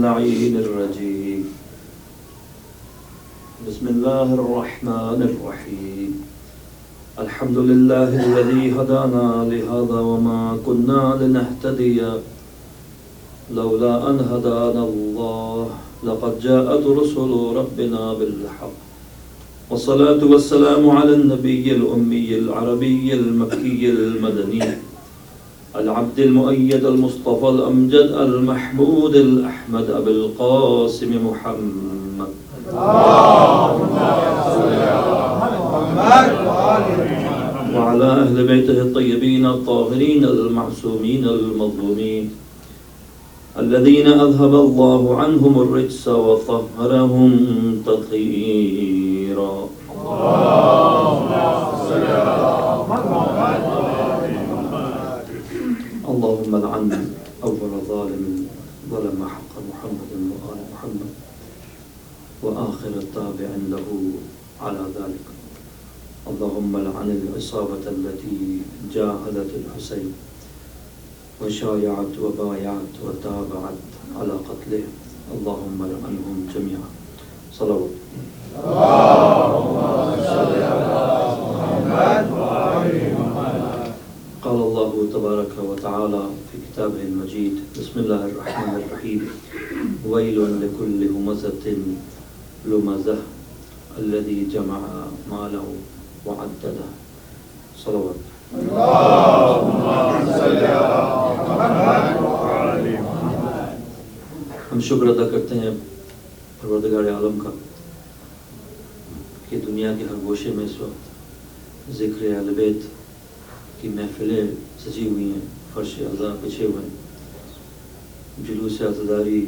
اللعين الرجيم بسم الله الرحمن الرحيم الحمد لله الذي هدانا لهذا وما كنا لنهتدي لولا أن هدانا الله لقد جاءت رسل ربنا بالحق والصلاة والسلام على النبي الأمي العربي المكي المدني العبد المؤيد المصطفى الأمجد المحمود الأحمد أبي القاسم محمد وعلى أهل بيته الطيبين الطاهرين المعصومين المظلومين الذين أذهب الله عنهم الرجس وطهرهم تطهيرا اللهم لعن أول ظالم ظلم حق محمد وآل محمد وآخر التابع له على ذلك اللهم لعن العصابة التي جاهدت الحسين وشايعت وبايعت وتابعت على قتله اللهم لعنهم جميعا صلوات اللهم صل على محمد وآل محمد قال الله تبارك وتعالى في كتابه المجيد بسم الله الرحمن الرحيم ويل لكل همزة لمزة الذي جمع ماله وعدده صلوات اللهم صل على محمد وآل محمد ہم شکر ادا کرتے ہیں پروردگار عالم کا کہ دنیا کے ہر گوشے میں اس وقت ذکر اہل بیت کی محفلیں سجی ہوئی ہیں، فرش عزا بچھے ہوئے ہیں، جلوس عزاداری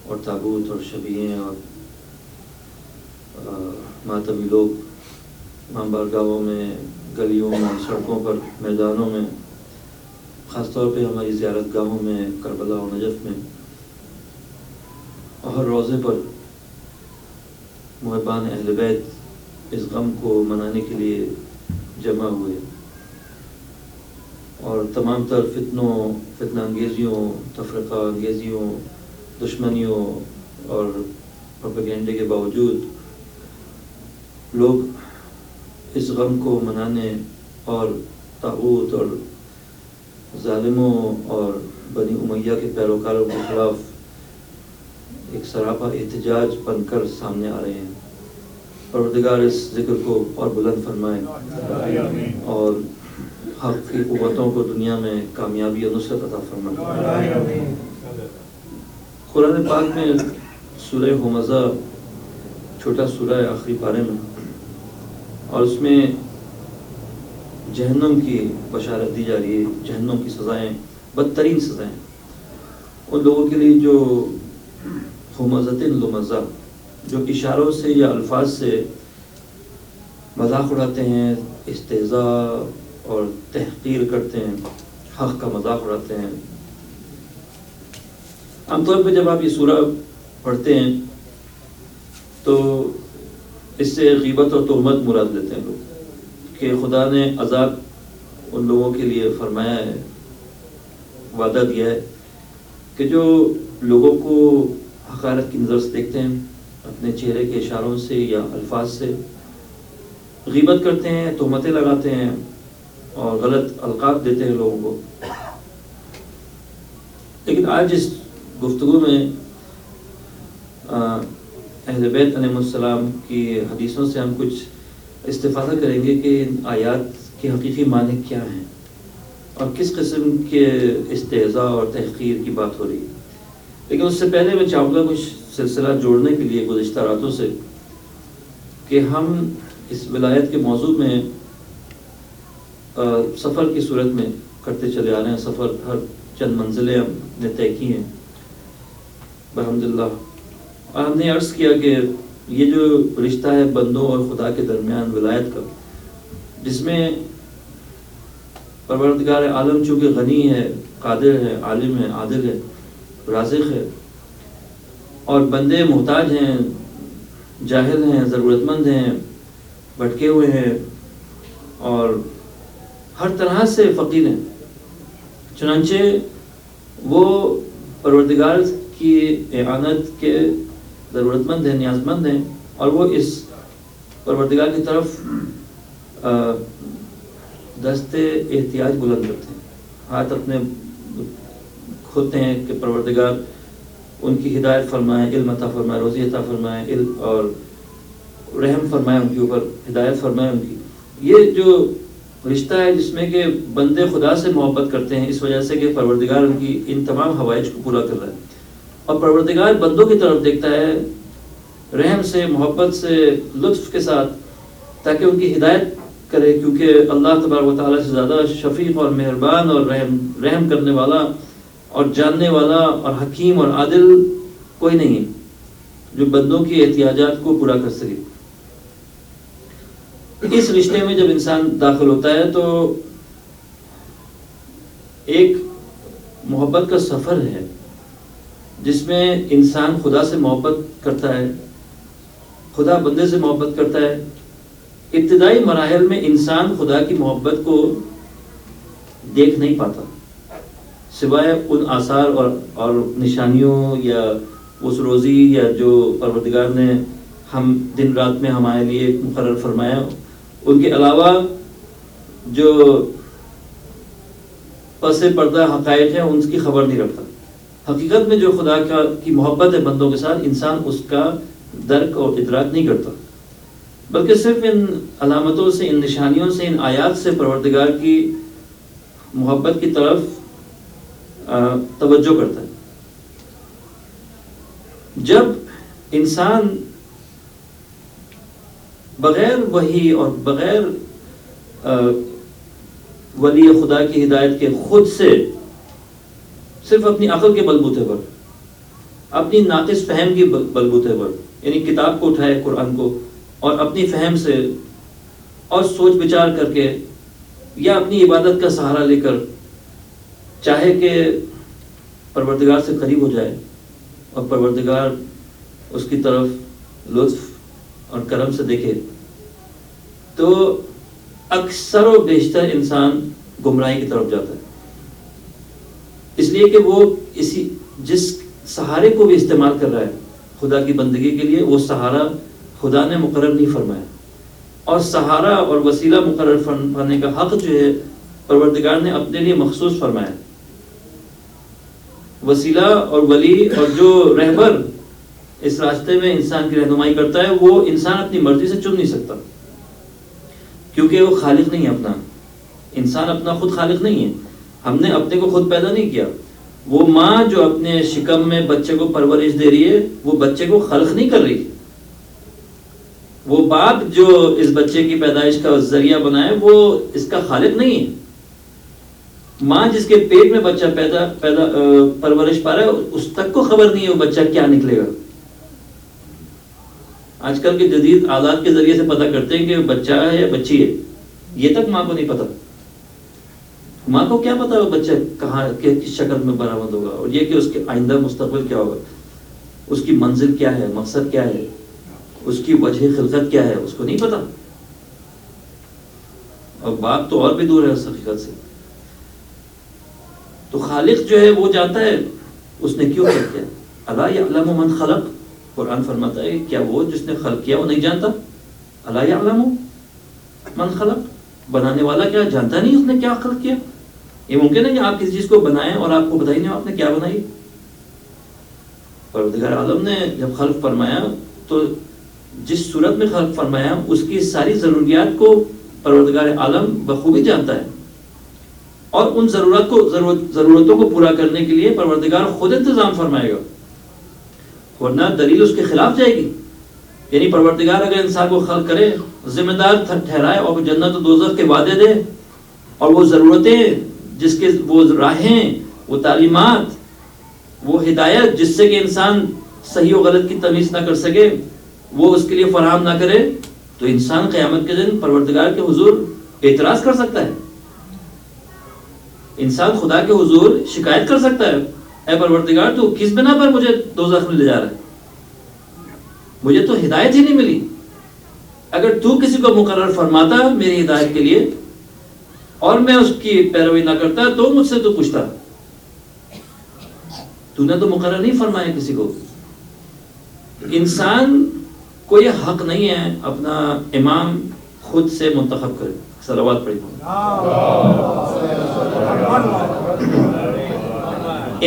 اور تابوت اور شبیہیں اور ماتمی لوگ امام بارگاہوں میں، گلیوں میں، سڑکوں پر، میدانوں میں، خاص طور پہ ہماری زیارت گاہوں میں، کربلا اور نجف میں اور ہر روزے پر محبان اہل بیت اس غم کو منانے کے لیے جمع ہوئے اور تمام تر فتنہ انگیزیوں، تفرقہ انگیزیوں، دشمنیوں اور پروپیگنڈے کے باوجود لوگ اس غم کو منانے اور طاغوت اور ظالموں اور بنی امیہ کے پیروکاروں کے خلاف ایک سراپا احتجاج بن کر سامنے آ رہے ہیں۔ پروردگار اس ذکر کو اور بلند فرمائے اور حق کی قوتوں کو دنیا میں کامیابی اور نصرت عطا فرمائے۔ قرآن پاک میں سورہ ہمزہ چھوٹا سورہ ہے آخری پارے میں، اور اس میں جہنم کی بشارت دی جا رہی ہے، جہنم کی سزائیں، بدترین سزائیں ان لوگوں کے لیے جو ہمزۃ لمزہ، جو اشاروں سے یا الفاظ سے مذاق اڑاتے ہیں، استہزاء اور تحقیر کرتے ہیں، حق کا مذاق اڑاتے ہیں۔ عام طور پہ جب آپ یہ سورہ پڑھتے ہیں تو اس سے غیبت اور تہمت مراد لیتے ہیں لوگ کہ خدا نے عذاب ان لوگوں کے لیے فرمایا ہے، وعدہ دیا ہے کہ جو لوگوں کو حقارت کی نظر سے دیکھتے ہیں، اپنے چہرے کے اشاروں سے یا الفاظ سے غیبت کرتے ہیں، تہمتیں لگاتے ہیں اور غلط القاب دیتے ہیں لوگوں کو۔ لیکن آج اس گفتگو میں اہل بیت علیہ السلام کی حدیثوں سے ہم کچھ استفادہ کریں گے کہ ان آیات کے حقیقی معنی کیا ہیں اور کس قسم کے استہزاء اور تحقیر کی بات ہو رہی ہے۔ لیکن اس سے پہلے میں چاہوں گا کچھ سلسلہ جوڑنے کے لیے گزشتہ راتوں سے کہ ہم اس ولایت کے موضوع میں سفر کی صورت میں کرتے چلے آ رہے ہیں۔ سفر ہر چند منزلیں ہم نے طے کی ہیں الحمدللہ، اور ہم نے عرض کیا کہ یہ جو رشتہ ہے بندوں اور خدا کے درمیان ولایت کا، جس میں پروردگار عالم چونکہ غنی ہے، قادر ہے، عالم ہے، عادل ہے، رازق ہے، اور بندے محتاج ہیں، جاہل ہیں، ضرورت مند ہیں، بھٹکے ہوئے ہیں اور ہر طرح سے فقیر ہیں۔ چنانچہ وہ پروردگار کی اعانت کے ضرورت مند ہیں، نیاز مند ہیں، اور وہ اس پروردگار کی طرف دست احتیاج بلند کرتے ہیں، ہاتھ اپنے کھولتے ہیں کہ پروردگار ان کی ہدایت فرمائے، علم عطا فرمائے، روزی عطا فرمائے، علم اور رحم فرمائے ان کے اوپر، ہدایت فرمائے ان کی. یہ جو رشتہ ہے جس میں کہ بندے خدا سے محبت کرتے ہیں اس وجہ سے کہ پروردگار ان کی ان تمام حوائج کو پورا کر رہا ہے، اور پروردگار بندوں کی طرف دیکھتا ہے رحم سے، محبت سے، لطف کے ساتھ، تاکہ ان کی ہدایت کرے، کیونکہ اللہ تبارک و تعالیٰ سے زیادہ شفیق اور مہربان اور رحم کرنے والا اور جاننے والا اور حکیم اور عادل کوئی نہیں ہے جو بندوں کی احتیاجات کو پورا کر سکے. اس رشتے میں جب انسان داخل ہوتا ہے تو ایک محبت کا سفر ہے جس میں انسان خدا سے محبت کرتا ہے، خدا بندے سے محبت کرتا ہے. ابتدائی مراحل میں انسان خدا کی محبت کو دیکھ نہیں پاتا سوائے ان آثار اور نشانیوں یا اس روزی یا جو پروردگار نے ہم دن رات میں ہمارے لیے مقرر فرمایا، ان کے علاوہ جو پس پردہ حقائق ہیں ان کی خبر نہیں رکھتا. حقیقت میں جو خدا کی محبت ہے بندوں کے ساتھ، انسان اس کا درک اور ادراک نہیں کرتا، بلکہ صرف ان علامتوں سے، ان نشانیوں سے، ان آیات سے پروردگار کی محبت کی طرف توجہ کرتا ہے. جب انسان بغیر وحی اور بغیر ولی خدا کی ہدایت کے خود سے صرف اپنی عقل کے بلبوتے پر، اپنی ناقص فہم کی بلبوتے پر، یعنی کتاب کو اٹھائے قرآن کو اور اپنی فہم سے اور سوچ بچار کر کے یا اپنی عبادت کا سہارا لے کر چاہے کہ پروردگار سے قریب ہو جائے اور پروردگار اس کی طرف لطف اور کرم سے دیکھے، تو اکثر و بیشتر انسان گمراہی کی طرف جاتا ہے. اس لیے کہ وہ جس سہارے کو بھی استعمال کر رہا ہے خدا کی بندگی کے لیے، وہ سہارا خدا نے مقرر نہیں فرمایا، اور سہارا اور وسیلہ مقرر فرمانے کا حق جو ہے پروردگار نے اپنے لیے مخصوص فرمایا. وسیلہ اور ولی اور جو رہبر اس راستے میں انسان کی رہنمائی کرتا ہے، وہ انسان اپنی مرضی سے چن نہیں سکتا، کیونکہ وہ خالق نہیں ہے. اپنا انسان اپنا خود خالق نہیں ہے، ہم نے اپنے کو خود پیدا نہیں کیا. وہ ماں جو اپنے شکم میں بچے کو پرورش دے رہی ہے، وہ بچے کو خلق نہیں کر رہی. وہ باپ جو اس بچے کی پیدائش کا ذریعہ بنائے، وہ اس کا خالق نہیں ہے. ماں جس کے پیٹ میں بچہ پیدا پرورش پا رہا ہے، اس تک کو خبر نہیں ہے وہ بچہ کیا نکلے گا. آج کل کے جدید آلات کے ذریعے سے پتہ کرتے ہیں کہ بچہ ہے یا بچی ہے، یہ تک ماں کو نہیں پتا. ماں کو کیا پتا وہ بچہ کہاں کس شکل میں برآمد ہوگا، اور یہ کہ اس کے آئندہ مستقبل کیا ہوگا، اس کی منزل کیا ہے، مقصد کیا ہے، اس کی وجہ خلقت کیا ہے، اس کو نہیں پتا. اور باپ تو اور بھی دور ہے اس حقیقت سے. تو خالق جو ہے وہ جانتا ہے اس نے کیوں کیا. الا یعلم من خلق، قرآن فرماتا ہے کیا وہ جس نے خلق کیا وہ نہیں جانتا؟ الا یعلم من خلق، بنانے والا کیا جانتا نہیں اس نے کیا خلق کیا؟ یہ ممکن ہے کہ آپ کسی چیز کو بنائیں اور آپ کو بتائی نہیں آپ نے کیا بنائی. پروردگار عالم نے جب خلق فرمایا تو جس صورت میں خلق فرمایا اس کی ساری ضروریات کو پروردگار عالم بخوبی جانتا ہے، اور ان ضرورتوں کو پورا کرنے کے لیے پروردگار خود انتظام فرمائے گا، ورنہ دلیل اس کے خلاف جائے گی. یعنی پروردگار اگر انسان کو خلق کرے، ذمہ دار ٹھہرائے اور جنت و دوزخ کے وعدے دے، اور وہ ضرورتیں جس کے وہ راہیں، وہ تعلیمات، وہ ہدایت جس سے کہ انسان صحیح و غلط کی تمیز نہ کر سکے، وہ اس کے لیے فراہم نہ کرے، تو انسان قیامت کے دن پروردگار کے حضور اعتراض کر سکتا ہے. انسان خدا کے حضور شکایت کر سکتا ہے، اے پروردگار تو کس بنا پر مجھے دوزخ میں لے جا رہا ہے، مجھے تو ہدایت ہی نہیں ملی. اگر تو کسی کو مقرر فرماتا میری ہدایت کے لیے اور میں اس کی پیروی نہ کرتا تو مجھ سے تو پوچھتا. تو نے تو مقرر نہیں فرمایا کسی کو. انسان کو یہ حق نہیں ہے اپنا امام خود سے منتخب کرے. صلوات پڑھی.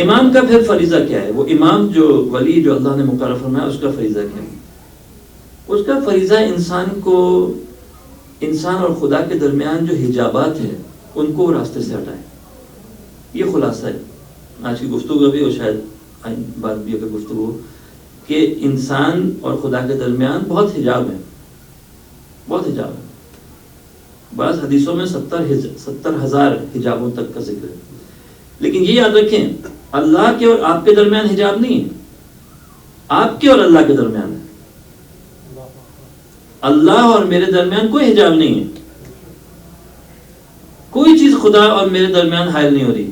امام کا پھر فریضہ کیا ہے؟ وہ امام جو ولی جو اللہ نے مقرر فرمایا اس کا فریضہ کیا ہے؟ اس کا فریضہ انسان اور خدا کے درمیان جو حجابات ہیں ان کو راستے سے ہٹائے. یہ خلاصہ ہے آج کی گفتگو بھی، اور شاید بات بھی اگر گفتگو کہ انسان اور خدا کے درمیان بہت حجاب ہے، بہت حجاب ہے. بعض حدیثوں میں 70,000 حجابوں تک کا ذکر ہے. لیکن یہ یاد رکھیں اللہ کے اور آپ کے درمیان حجاب نہیں ہے، آپ کے اور اللہ کے درمیان ہے. اللہ اور میرے درمیان کوئی حجاب نہیں ہے. کوئی چیز خدا اور میرے درمیان حائل نہیں ہو رہی.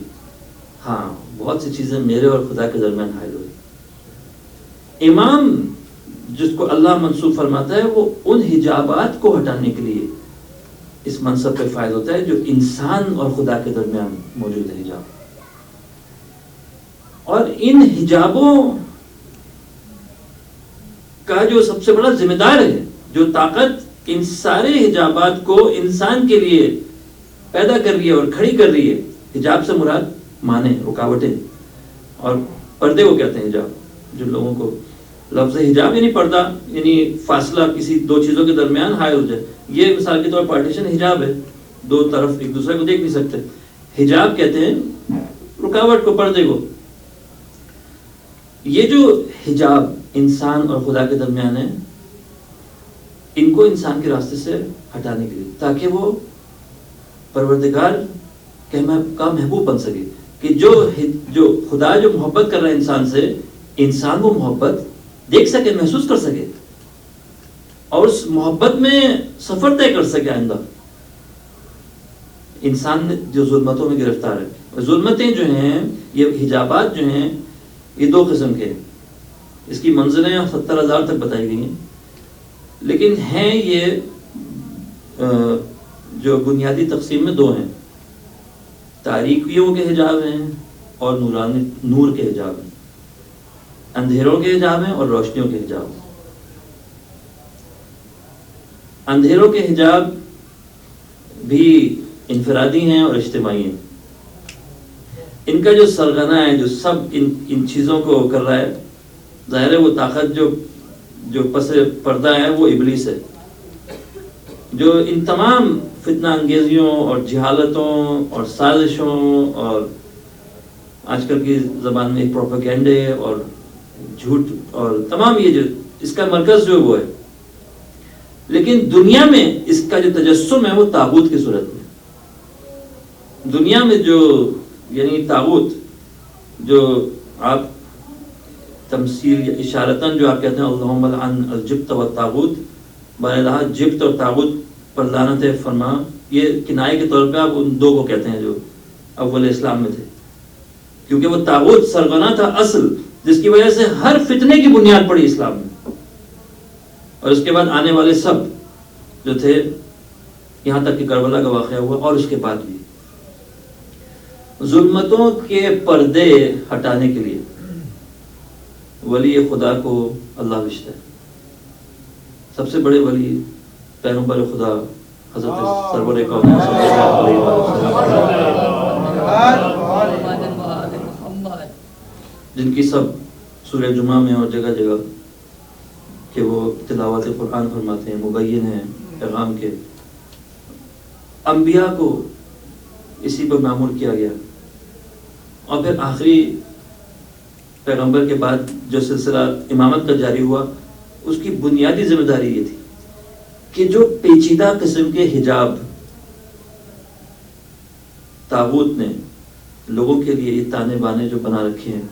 ہاں بہت سی چیزیں میرے اور خدا کے درمیان حائل ہو رہی. امام جس کو اللہ منصوب فرماتا ہے وہ ان حجابات کو ہٹانے کے لیے اس منصب پہ فائد ہوتا ہے جو انسان اور خدا کے درمیان موجود ہے حجاب. اور ان حجابوں کا جو سب سے بڑا ذمہ دار ہے، جو طاقت ان سارے حجابات کو انسان کے لیے پیدا کر رہی ہے اور کھڑی کر رہی ہے. حجاب سے مراد مانے، رکاوٹیں، اور پردے کو کہتے ہیں حجاب. جو لوگوں کو لفظ حجاب یعنی پردہ، یعنی فاصلہ کسی دو چیزوں کے درمیان حائل ہو جائے. یہ مثال کے طور پارٹیشن حجاب ہے، دو طرف ایک دوسرے کو دیکھ نہیں سکتے. حجاب کہتے ہیں رکاوٹ کو، پردے کو. یہ جو حجاب انسان اور خدا کے درمیان ہے ان کو انسان کے راستے سے ہٹانے کے لیے، تاکہ وہ پروردگار کا محبوب بن سکے. کہ جو خدا جو محبت کر رہا ہے انسان سے، انسان وہ محبت دیکھ سکے، محسوس کر سکے، اور اس محبت میں سفر طے کر سکے آئندہ. انسان جو ظلمتوں میں گرفتار ہے، ظلمتیں جو ہیں، یہ حجابات جو ہیں، یہ دو قسم کے ہیں. اس کی منزلیں 70,000 تک بتائی گئی ہیں، لیکن ہیں یہ جو بنیادی تقسیم میں دو ہیں. تاریکیوں کے حجاب ہیں اور نور کے حجاب ہیں. اندھیروں کے حجاب ہیں اور روشنیوں کے حجاب ہیں. اندھیروں کے حجاب بھی انفرادی ہیں اور اجتماعی ہیں. ان کا جو سرغنہ ہے، جو سب ان چیزوں کو کر رہا ہے، ظاہر ہے وہ طاقت جو پس پردہ ہے وہ ابلیس ہے، جو ان تمام فتنہ انگیزیوں اور جہالتوں اور سازشوں اور آج کل کی زبان میں پروپیگنڈے اور جھوٹ اور تمام یہ جو اس کا مرکز جو وہ ہے. لیکن دنیا میں اس کا جو تجسم ہے وہ طاغوت کی صورت میں. دنیا میں جو یعنی طاغوت جو آپ تمثیل یا اشارتاً جو آپ کہتے ہیں اللہم لعن الجبت والطاغوت، بہرحال جبت اور طاغوت پر لعنت فرما، یہ کنائے کے طور پہ آپ ان دو کو کہتے ہیں جو اول اسلام میں تھے، کیونکہ وہ طاغوت سرغنہ تھا اصل، جس کی وجہ سے ہر فتنے کی بنیاد پڑی اسلام میں. اور اس کے بعد آنے والے سب جو تھے، یہاں تک کہ کربلا کا واقعہ ہوا اور اس کے بعد بھی، ظلمتوں کے پردے ہٹانے کے لیے ولی خدا کو اللہ بھیجتا ہے. سب سے بڑے ولی پیغمبر خدا حضرت سرور کون صلی اللہ علیہ وسلم، جن کی سب سورہ جمعہ میں اور جگہ جگہ کہ وہ تلاوت قرآن فرماتے ہیں، مبین ہیں پیغام کے. انبیاء کو اسی پر معمور کیا گیا. اور پھر آخری پیغمبر کے بعد جو سلسلہ امامت کا جاری ہوا، اس کی بنیادی ذمہ داری یہ تھی کہ جو پیچیدہ قسم کے حجاب طاغوت نے لوگوں کے لیے یہ تانے بانے جو بنا رکھے ہیں،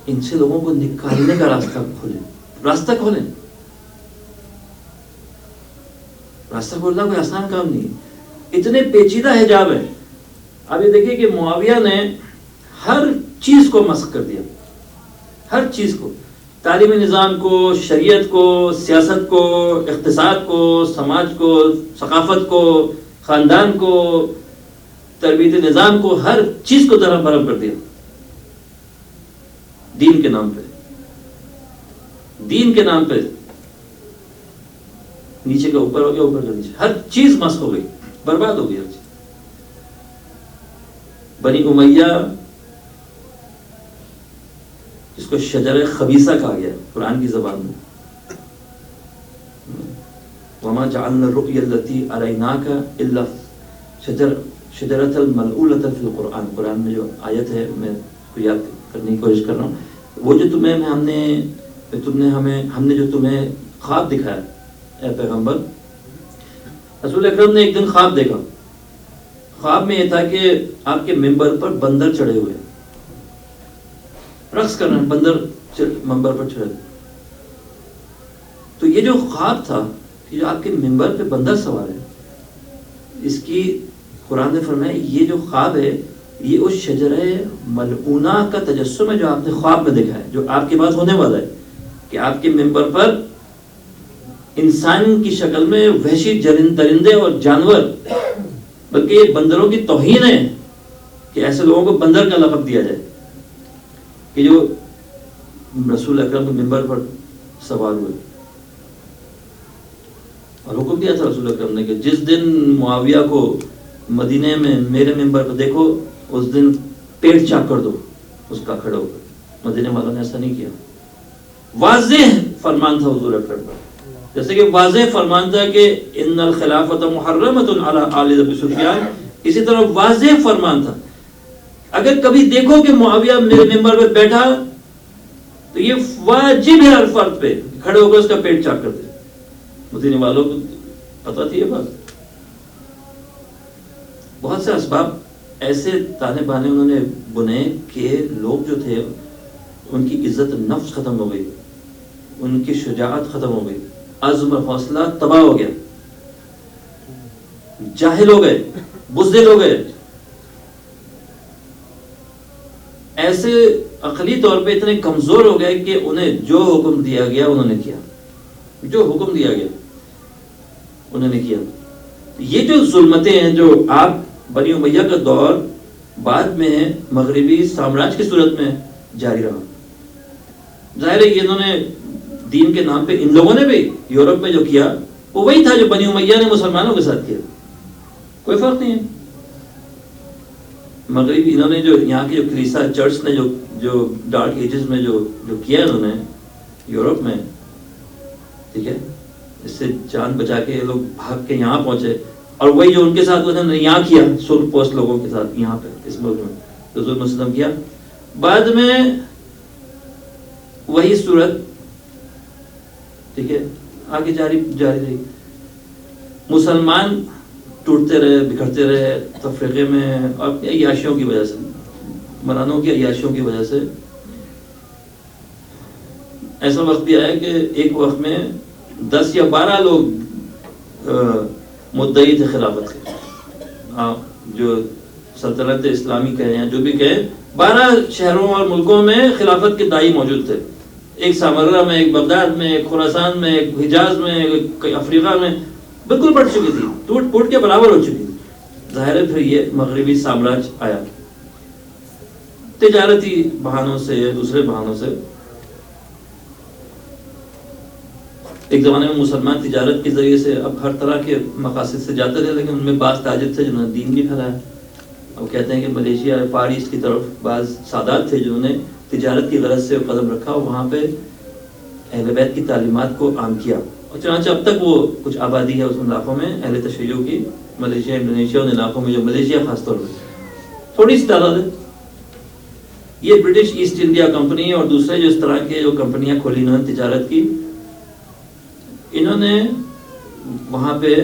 ان سے لوگوں کو نکالنے کا راستہ کھولیں. راستہ کھولنا کوئی آسان کام نہیں، اتنے پیچیدہ حجاب ہیں. اب یہ دیکھیے کہ معاویہ نے ہر چیز کو مسخ کر دیا، ہر چیز کو، تعلیمی نظام کو، شریعت کو، سیاست کو، اقتصاد کو، سماج کو، ثقافت کو، خاندان کو، تربیتی نظام کو، ہر چیز کو درہم برہم کر دیا. دین کے نام پہ، دین کے نام پہ نیچے کا اوپر ہو گیا، اوپر کا نیچے، ہر چیز مسخ ہو گئی، برباد ہو گئی ہر چیز۔ بنی امیہ جس کو شجر خبیثہ کہا گیا قرآن کی زبان میں، وما جعلنا الرؤيا التي أريناك إلا شجرة الملعونة في القرآن، قرآن میں جو آیت ہے میں اس کو یاد کرنے کی کوشش کر رہا ہوں، وہ جو ہم نے جو تمہیں خواب دکھایا اے پیغمبر، رسول اکرم نے ایک دن خواب دیکھا، خواب میں یہ تھا کہ آپ کے ممبر پر بندر چڑھے ہوئے رقص کر رہے ہیں، بندر ممبر پر چڑھے، تو یہ جو خواب تھا کہ جو آپ کے ممبر پہ بندر سوار ہے، اس کی قرآن نے فرمایا یہ جو خواب ہے یہ اس شجرہ ملعونہ کا تجسم ہے جو آپ نے خواب میں دیکھا ہے، جو آپ کے پاس ہونے والا ہے، کہ آپ کے ممبر پر انسان کی شکل میں وحشی درندے اور جانور، بلکہ یہ بندروں کی توہین ہے کہ ایسے لوگوں کو بندر کا لقب دیا جائے کہ جو رسول اکرم کے ممبر پر سوار ہوئے۔ اور حکم دیا تھا رسول اکرم نے کہ جس دن معاویہ کو مدینے میں میرے ممبر پر دیکھو اس دن پیٹ چاک کر دو اس کا کھڑا ہو کر۔ مدینے والوں نے ایسا نہیں کیا، واضح فرمان تھا حضور اکرم پر، جیسے کہ واضح فرمان تھا کہ ان الخلافت محرمۃ علی آل ابی سفیان، اسی طرح واضح فرمان تھا اگر کبھی دیکھو کہ معاویہ میرے ممبر پہ بیٹھا تو یہ واجب ہے ہر فرد پہ کھڑے ہو کر اس کا پیٹ چاک کر دے۔ مدینے والوں کو پتا تھی یہ بات۔ بہت سے اسباب ایسے تانے بانے انہوں نے بنے کہ لوگ جو تھے ان کی عزت نفس ختم ہو گئی، ان کی شجاعت ختم ہو گئی، عزم اور حوصلہ تباہ ہو گیا، جاہل ہو گئے، بزدل ہو گئے، ایسے عقلی طور پہ اتنے کمزور ہو گئے کہ انہیں جو حکم دیا گیا انہوں نے کیا، جو حکم دیا گیا انہوں نے کیا۔ یہ جو ظلمتیں ہیں جو آپ بنی امیہ کا دور بعد میں مغربی سامراج کی صورت میں جاری رہا، ظاہر ہے کہ انہوں نے دین کے نام پہ ان لوگوں نے بھی یورپ میں جو کیا وہ وہی تھا جو بنی امیہ نے مسلمانوں کے ساتھ کیا، کوئی فرق نہیں ہے۔ مغربی انہوں نے جو یہاں کی جو کلیسا چرچ نے جو ڈارک ایجز میں جو کیا انہوں نے یورپ میں، ٹھیک ہے، اس سے جان بچا کے لوگ بھاگ کے یہاں پہنچے، اور وہی جو ان کے ساتھ انہوں نے یہاں کیا سرخ پوست لوگوں کے ساتھ یہاں پہ اس ملک میں جو ظلم و ستم کیا، بعد میں وہی صورت، ٹھیک ہے، آگے جاری رہی، مسلمان ٹوٹتے رہے، بکھرتے رہے تفریقے میں، اور عیاشیوں کی وجہ سے، مرانوں کی عیاشیوں کی وجہ سے۔ ایسا وقت بھی آیا کہ ایک وقت میں 10 یا 12 لوگ مدعی تھے خلافت کے، جو سلطنت اسلامی کہیں یا جو بھی کہیں، 12 شہروں اور ملکوں میں خلافت کے داعی موجود تھے، ایک سامرہ میں، ایک بغداد میں، ایک خراسان میں، ایک حجاز میں، ایک افریقہ میں، بالکل بڑھ چکی تھی، ٹوٹ پھوٹ کے برابر ہو چکی تھی۔ ظاہر ہے پھر یہ مغربی سامراج آیا، تجارتی بہانوں سے، دوسرے بہانوں سے۔ ایک زمانے میں مسلمان تجارت کے ذریعے سے اب ہر طرح کے مقاصد سے جاتے تھے، لیکن ان میں بعض تاجر تھے جنہوں نے دین بھی پھیلایا۔ اب کہتے ہیں کہ ملیشیا اور فار ایسٹ کی طرف بعض سادات تھے جنہوں نے تجارت کی غرض سے قدم رکھا اور وہاں پہ اہل بیت کی تعلیمات کو عام کیا، اور چنانچہ اب تک وہ کچھ آبادی ہے اس علاقوں میں اہل تشیع کی، ملیشیا، انڈونیشیا ان علاقوں میں، جو ملیشیا خاص طور پر تھوڑی سی تعداد ہے۔ یہ برٹش ایسٹ انڈیا کمپنی اور دوسرے جو اس طرح کے جو کمپنیاں کھولی انہوں نے تجارت کی، انہوں نے وہاں پہ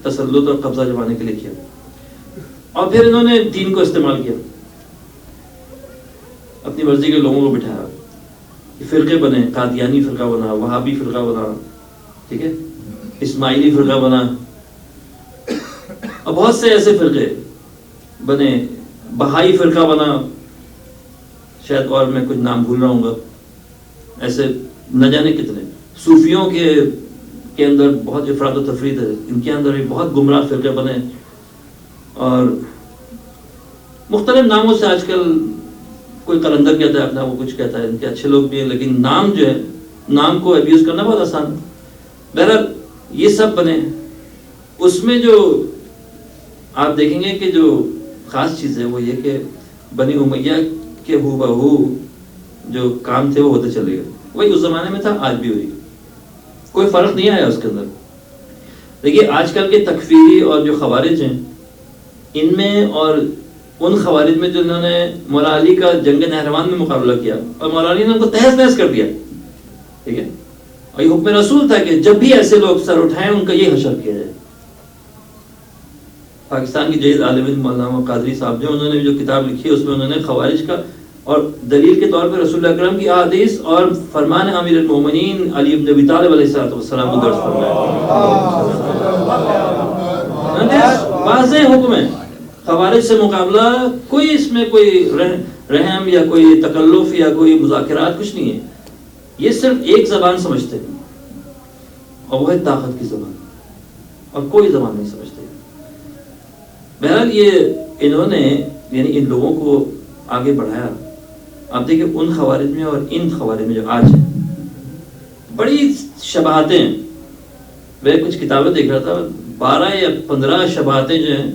تسلط اور قبضہ جمانے کے لیے کیا، اور پھر انہوں نے دین کو استعمال کیا، اپنی مرضی کے لوگوں کو بٹھایا، فرقے بنے، قادیانی فرقہ بنا، وہابی فرقہ بنا، ٹھیک ہے، اسماعیلی فرقہ بنا، اور بہت سے ایسے فرقے بنے، بہائی فرقہ بنا، شاید اور میں کچھ نام بھول رہا ہوں گا، ایسے نہ جانے کتنے۔ صوفیوں کے اندر بہت افراد و تفرید ہے، ان کے اندر بھی بہت گمراہ فرقے بنے، اور مختلف ناموں سے آج کل کوئی قلندر کہتا ہے اپنا، وہ کچھ کہتا ہے، ان کے اچھے لوگ بھی ہیں، لیکن نام جو ہے، نام کو ابیوز کرنا بہت آسان ہے. بہرحال یہ سب بنے. اس میں جو آپ دیکھیں گے کہ جو خاص چیز ہے وہ یہ کہ بنی امیہ کے ہو بہو جو کام تھے وہ ہوتے چلے گئے. وہی اس زمانے میں تھا، آج بھی وہی، کوئی فرق نہیں آیا اس کے اندر. دیکھیے آج کل کے تکفیری اور جو خوارج ہیں، ان میں اور ان خوارج میں جو انہوں نے مولا علی کا جنگ نہروان میں مقابلہ کیا اور مولا علی نے ان کو تہس نہس کر دیا، ٹھیک ہے، اور یہ حکم رسول تھا کہ جب بھی ایسے لوگ سر اٹھائیں ان کا یہ حشر کیا جائے. پاکستان کی جدید عالم مولانا قادری صاحب جو انہوں نے جو کتاب لکھی ہے اس میں انہوں نے خوارج کا اور دلیل کے طور پر رسول اللہ اکرم کی احادیث اور فرمان امیر المومنین علی ابن ابی طالب علیہ السلام کو درج فرمایا. واضح حکم ہے خوارج سے مقابلہ، کوئی اس میں کوئی رحم یا کوئی تکلف یا کوئی مذاکرات کچھ نہیں ہے. یہ صرف ایک زبان سمجھتے ہیں اور وہ ہے طاقت کی زبان، اور کوئی زبان نہیں سمجھتے. بہرحال یہ انہوں نے یعنی ان لوگوں کو آگے بڑھایا. آپ دیکھیں ان خوارج میں اور ان خوارج میں جو آج ہیں بڑی شباہتیں ہیں. میں کچھ کتابیں دیکھ رہا تھا، 12 یا 15 شباہتیں جو ہیں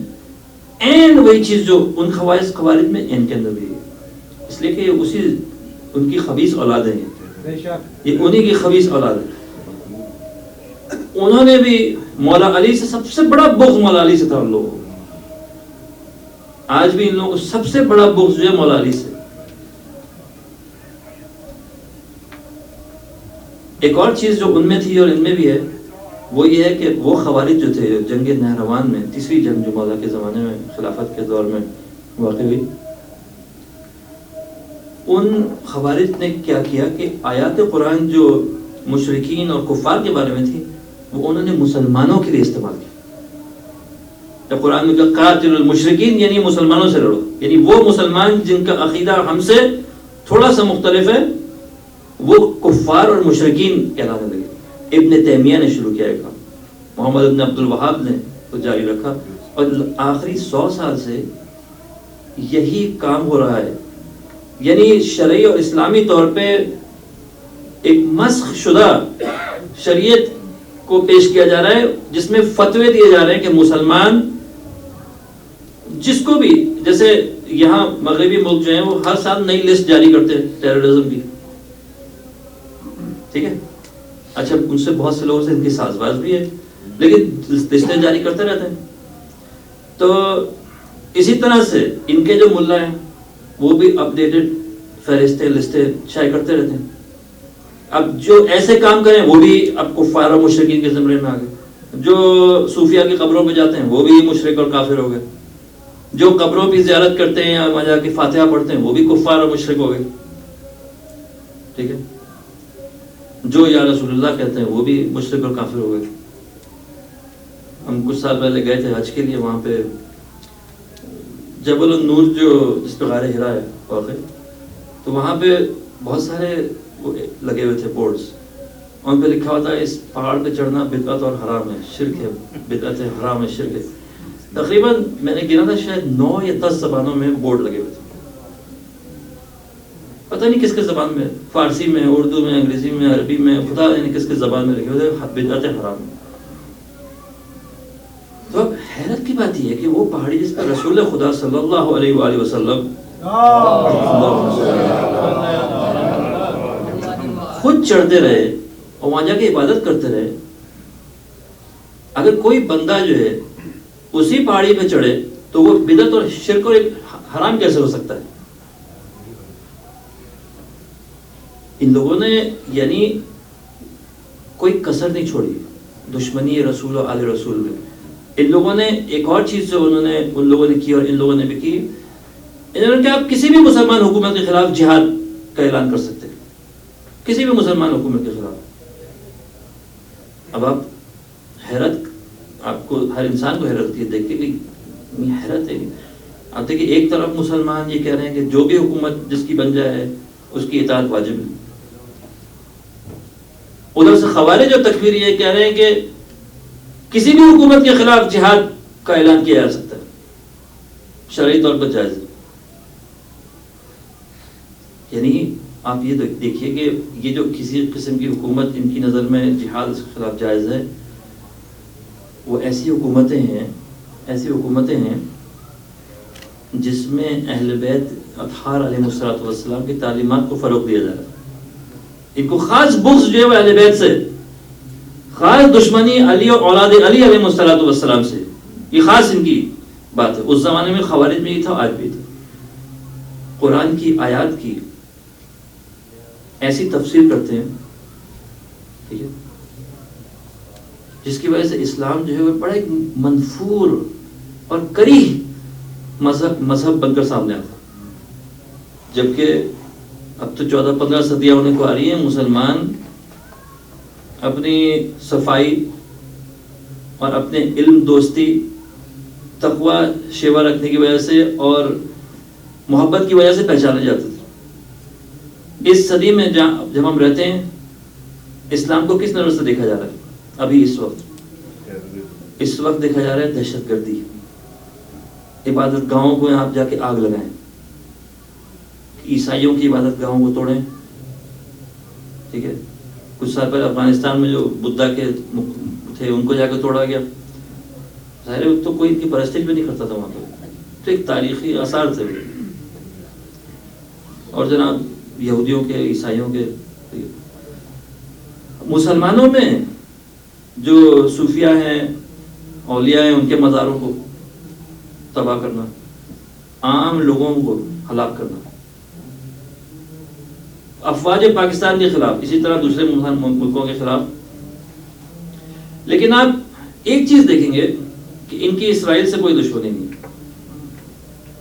این وہی چیز جو ان خوارج میں ان کے اندر بھی ہے. اس لیے کہ یہ اسی ان کی خبیث اولادیں ہیں، یہ انہی کی خبیث اولاد ہے. انہوں نے بھی مولا علی سے سب سے بڑا بغض مولا علی سے تھا ان لوگوں کو. آج بھی ان لوگوں کو سب سے بڑا بغض جو ہے مولا علی سے. ایک اور چیز جو ان میں تھی اور ان میں بھی ہے وہ یہ ہے کہ وہ خوارج جو تھے جنگ نہروان میں، تیسری جنگ جو مولا کے زمانے میں خلافت کے دور میں واقع ہوئی، ان خوارج نے کیا کیا کہ آیات قرآن جو مشرکین اور کفار کے بارے میں تھی وہ انہوں نے مسلمانوں کے لیے استعمال کی. جب قرآن میں کہا قاتل المشرکین یعنی مسلمانوں سے لڑو، یعنی وہ مسلمان جن کا عقیدہ ہم سے تھوڑا سا مختلف ہے وہ کفار اور مشرکین کہلانے لگے. ابن تیمیہ نے شروع کیا ہے کام، محمد ابن عبد الوہاب نے تو جاری رکھا، اور آخری 100 سال سے یہی کام ہو رہا ہے. یعنی شرعی اور اسلامی طور پہ ایک مسخ شدہ شریعت کو پیش کیا جا رہا ہے جس میں فتوے دیے جا رہے ہیں کہ مسلمان جس کو بھی، جیسے یہاں مغربی ملک جو ہیں وہ ہر سال نئی لسٹ جاری کرتے ہیں ٹیررزم کی، ٹھیک ہے، اچھا ان سے بہت سے لوگوں سے ان کی ساز باز بھی ہے لیکن لسٹیں جاری کرتے رہتے ہیں. تو اسی طرح سے ان کے جو ملا ہیں وہ بھی اپ ڈیٹڈ فہرستیں لسٹیں شائع کرتے رہتے ہیں. اب جو ایسے کام کریں وہ بھی اب کفار اور مشرکین کے زمرے میں آ گئے. جو صوفیہ کی قبروں پہ جاتے ہیں وہ بھی مشرک اور کافر ہو گئے. جو قبروں کی زیارت کرتے ہیں یا وہاں جا کے فاتحہ پڑھتے ہیں وہ بھی کفار اور مشرک ہو گئے، ٹھیک ہے. جو یا رسول اللہ کہتے ہیں وہ بھی مشرک اور کافر ہو گئے. ہم کچھ سال پہلے گئے تھے حج کے لیے، وہاں پہ جبل النور جو جس پہ غار ہرا ہے واقع، تو وہاں پہ بہت سارے لگے ہوئے تھے بورڈز، ان پہ لکھا ہوتا ہے اس پہاڑ پہ چڑھنا بدعت اور حرام ہے، شرک ہے، بدعت ہے، حرام ہے، شرک ہے. تقریباً میں نے گنا تھا شاید 9 یا 10 زبانوں میں بورڈ لگے ہوئے تھے. پتہ نہیں کس کے زبان میں، فارسی میں، اردو میں، انگریزی میں، عربی میں، خدا یعنی کس کے زبان میں لکھے ہوئے تھے بدعت حرام. تو اب حیرت کی بات یہ ہے کہ وہ پہاڑی جس پر رسول خدا صلی اللہ علیہ وآلہ وسلم خود چڑھتے رہے اور وہاں جا کے عبادت کرتے رہے، اگر کوئی بندہ جو ہے اسی پہاڑی پہ چڑھے تو وہ بدعت اور شرک اور حرام کیسے ہو سکتا ہے؟ ان لوگوں نے یعنی کوئی کسر نہیں چھوڑی دشمنی رسول و آل رسول میں. ان لوگوں نے ایک اور چیز جو ان لوگوں نے کی اور ان لوگوں نے بھی کی، انہوں نے کہا آپ کسی بھی مسلمان حکومت کے خلاف جہاد کا اعلان کر سکتے ہیں، کسی بھی مسلمان حکومت کے خلاف. اب آپ حیرت، آپ کو ہر انسان کو حیرت ہوتی ہے دیکھ کے کہ حیرت ہے. آپ دیکھیں ایک طرف مسلمان یہ کہہ رہے ہیں کہ جو بھی حکومت جس کی بن جائے اس کی اطاعت واجب ہے، ادھر سے خوارج اور تکفیری یہ کہہ رہے ہیں کہ کسی بھی حکومت کے خلاف جہاد کا اعلان کیا جا سکتا ہے، شرعی طور پر جائز ہے. یعنی آپ یہ دیکھیے کہ یہ جو کسی قسم کی حکومت ان کی نظر میں جہاد کے خلاف جائز ہے، وہ ایسی حکومتیں ہیں جس میں اہل بیت اطہار علیہ السلام کی تعلیمات کو فروغ دیا جا رہا ہے. ان کو خاص بغض جو ہے وہ اہل بیت سے، خاص دشمنی علی اور اولاد علی علیہ السلام سے، یہ خاص ان کی بات ہے. اس زمانے میں خوارج میں یہ تھا، آج بھی تھا. قرآن کی آیات کی ایسی تفسیر کرتے ہیں، ٹھیک ہے، جس کی وجہ سے اسلام جو ہے وہ بڑا ایک منفور اور کریہ مذہب بن کر سامنے آتا. جبکہ اب تو 14-15 صدیاں ہونے کو آ رہی ہیں، مسلمان اپنی صفائی اور اپنے علم، دوستی، تقوی، شیوا رکھنے کی وجہ سے اور محبت کی وجہ سے پہچانے جاتے تھے. اس صدی میں جب ہم رہتے ہیں، اسلام کو کس نظر سے دیکھا جا رہا ہے؟ ابھی اس وقت دیکھا جا رہا ہے دہشت گردی. عبادت گاہوں کو آپ جا کے آگ لگائیں، عیسائیوں کی عبادت گاہوں کو توڑیں، ٹھیک ہے. کچھ سال پہلے افغانستان میں جو بدھا کے تھے ان کو جا کے توڑا گیا. ظاہر ہے تو کوئی ان کی پرستش بھی نہیں کرتا تھا وہاں پہ. تو ایک تاریخی آثار تھے. اور جناب یہودیوں کے، عیسائیوں کے، مسلمانوں میں جو صوفیہ ہیں، اولیاء ہیں، ان کے مزاروں کو تباہ کرنا، عام لوگوں کو ہلاک کرنا، افواج پاکستان کے خلاف، اسی طرح دوسرے ملکوں کے خلاف. لیکن آپ ایک چیز دیکھیں گے کہ ان کی اسرائیل سے کوئی دشمنی نہیں.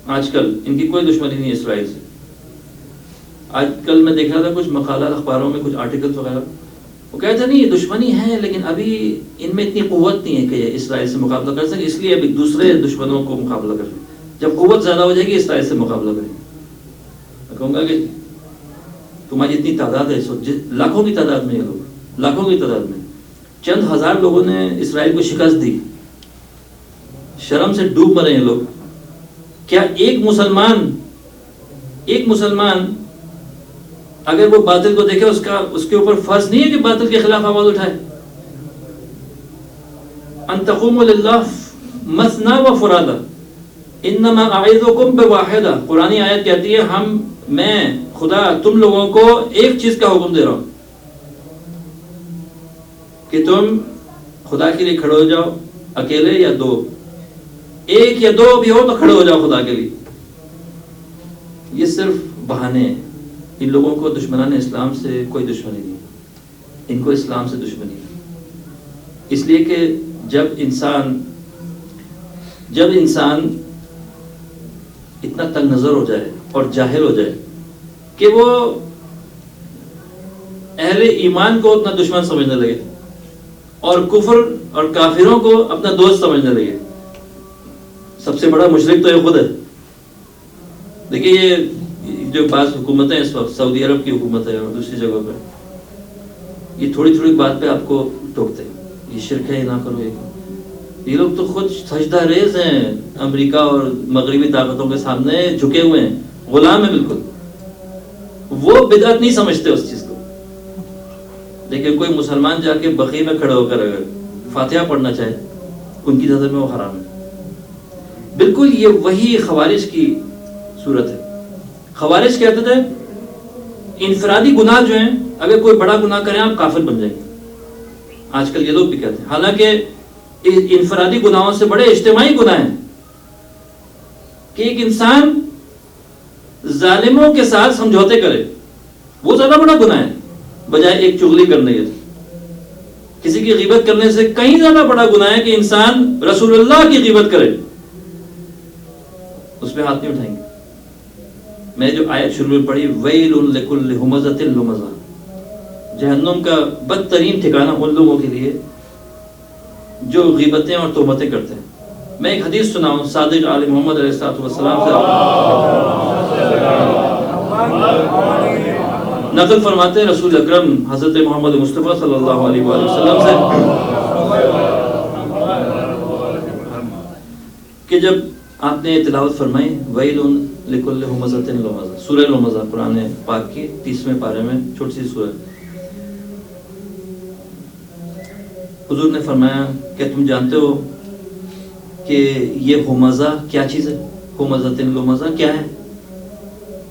آج کل ان کی کوئی دشمنی نہیں اسرائیل سے. آج کل میں دیکھ رہا تھا کچھ مقالات اخباروں میں، کچھ آرٹیکل وغیرہ، وہ کہتے نہیں یہ دشمنی ہے لیکن ابھی ان میں اتنی قوت نہیں ہے کہ یہ اسرائیل سے مقابلہ کر سکے، اس لیے ابھی دوسرے دشمنوں کو مقابلہ کر لیں. جب قوت زیادہ ہو جائے گی اسرائیل سے مقابلہ کریں. میں کہوں گا کہ تمہاری اتنی تعداد ہے، لاکھوں کی تعداد میں، یہ لوگ لاکھوں کی تعداد میں، چند ہزار لوگوں نے اسرائیل کو شکست دی، شرم سے ڈوب مرے ہیں لوگ. کیا ایک مسلمان اگر وہ باطل کو دیکھے اس کے اوپر فرض نہیں ہے کہ باطل کے خلاف آواز اٹھائے؟ ان تقوموا للہ مثنی و فرادا انما اعظکم بواحدہ. قرآنی آیت کہتی ہے میں خدا تم لوگوں کو ایک چیز کا حکم دے رہا ہوں کہ تم خدا کے لیے کھڑے ہو جاؤ، اکیلے یا دو، ایک یا دو بھی ہو تو کھڑے ہو جاؤ خدا کے لیے. یہ صرف بہانے ہیں. ان لوگوں کو دشمنان اسلام سے کوئی دشمنی نہیں، ان کو اسلام سے دشمنی ہے. اس لیے کہ جب انسان اتنا تنگ نظر ہو جائے اور جاہل ہو جائے کہ وہ اہل ایمان کو اپنا دشمن سمجھنے لگے اور کفر اور کافروں کو اپنا دوست سمجھنے لگے، سب سے بڑا مشرک تو یہ خود ہے. دیکھیے یہ جو بعض حکومتیں اس وقت، سعودی عرب کی حکومت ہے اور دوسری جگہ پہ، یہ تھوڑی تھوڑی بات پہ آپ کو ٹوکتے ہیں، یہ شرک ہے، یہ نہ کرو. یہ لوگ تو خود سجدہ ریز ہیں، امریکہ اور مغربی طاقتوں کے سامنے جھکے ہوئے ہیں، غلام ہیں بالکل. وہ بدعت نہیں سمجھتے اس چیز کو. لیکن کوئی مسلمان جا کے بقیع میں کھڑے ہو کر اگر فاتحہ پڑھنا چاہے، ان کی نظر میں وہ حرام ہے. بالکل یہ وہی خوارج کی صورت ہے. خوارج کہتے تھے انفرادی گناہ جو ہیں، اگر کوئی بڑا گناہ کریں آپ کافر بن جائیں گے. آج کل یہ لوگ بھی کہتے ہیں، حالانکہ انفرادی گناہوں سے بڑے اجتماعی گناہ ہیں کہ ایک انسان ظالموں کے ساتھ سمجھوتے کرے، وہ زیادہ بڑا گناہ ہے بجائے ایک چغلی کرنے کے. کسی کی غیبت کرنے سے کہیں زیادہ بڑا گناہ ہے کہ انسان رسول اللہ کی غیبت کرے، اس پہ ہاتھ نہیں اٹھائیں گے. میں جو آیت شروع میں پڑھی، ویل لکل ہمزۃ لمزہ، جہنم کا بدترین ٹھکانہ ان لوگوں کے لیے جو غیبتیں اور تہمتیں کرتے ہیں. میں ایک حدیث سناؤں صادق آل محمد علیہ السلام سے، نقل فرماتے ہیں رسول اکرم حضرت محمد مصطفیٰ صلی اللہ علیہ وآلہ وسلم سے کہ جب آپ نے تلاوت فرمائی ویل لکل ہمزۃ لمزہ، سورہ لمزہ قرآن پاک کی 30ویں پارے میں چھوٹی سی سورہ. حضور نے فرمایا کہ تم جانتے ہو کہ یہ ہمزہ کیا چیز ہے؟ ہمزۃ لمزہ کیا ہے؟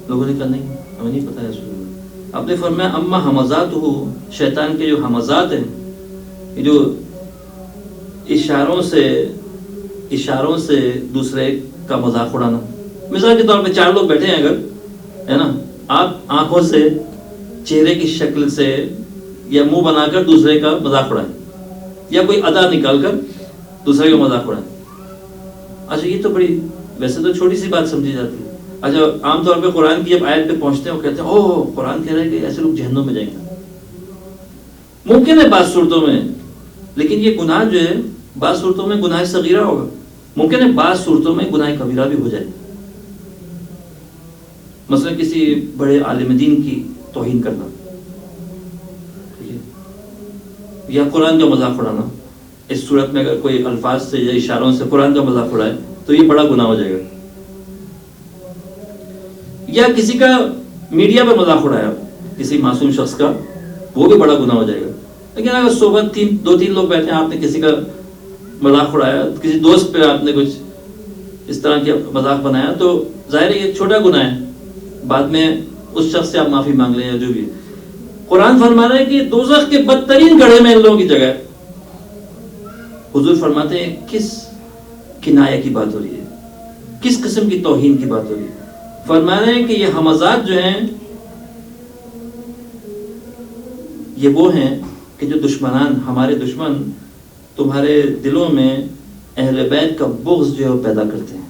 لوگوں نے کہا نہیں ہمیں نہیں پتا ہے رسول اللہ. آپ نے فرمایا اما ہمزات ہو، شیطان کے جو ہمزات ہیں، یہ جو اشاروں سے دوسرے کا مذاق اڑانا. مثال کے طور پہ 4 لوگ بیٹھے ہیں اگر، ہے نا، آپ آنکھوں سے، چہرے کی شکل سے یا منہ بنا کر دوسرے کا مذاق اڑائیں، یا کوئی ادا نکال کر دوسرے کا مذاق اڑائیں. اچھا یہ تو بڑی ویسے تو چھوٹی سی بات سمجھی جاتی ہے. اچھا عام طور پہ قرآن کی جب آیت پہ پہنچتے ہیں وہ کہتے ہیں اوہ قرآن کہہ رہا ہے کہ ایسے لوگ جہنم میں جائیں گے. ممکن ہے بعض صورتوں میں، لیکن یہ گناہ جو ہے بعض صورتوں میں گناہ صغیرہ ہوگا، ممکن ہے بعض صورتوں میں گناہ کبیرہ بھی ہو جائے. مثلا کسی بڑے عالم دین کی توہین کرنا، یا قرآن کا مذاق اڑانا. اس صورت میں اگر کوئی الفاظ سے یا اشاروں سے قرآن کا مذاق اڑائے تو یہ بڑا گناہ ہو جائے گا. یا کسی کا میڈیا پہ مذاق اڑایا کسی معصوم شخص کا، وہ بھی بڑا گناہ ہو جائے گا. لیکن اگر صحبت 2-3 لوگ بیٹھے ہیں، آپ نے کسی کا مذاق اڑایا، کسی دوست پہ آپ نے کچھ اس طرح کی مذاق بنایا، تو ظاہر ہے یہ چھوٹا گناہ ہے، بعد میں اس شخص سے آپ معافی مانگ لیں یا جو بھی. قرآن فرما رہا ہے کہ دوزخ کے بدترین گڑھے میں ان لوگوں کی جگہ ہے. حضور فرماتے ہیں کس کنایہ کی بات ہو رہی ہے، کس قسم کی توہین کی بات ہو رہی ہے. فرما رہے ہیں کہ یہ ہمزات جو ہیں یہ وہ ہیں کہ جو دشمنان، ہمارے دشمن تمہارے دلوں میں اہل بیت کا بغض جو ہے وہ پیدا کرتے ہیں.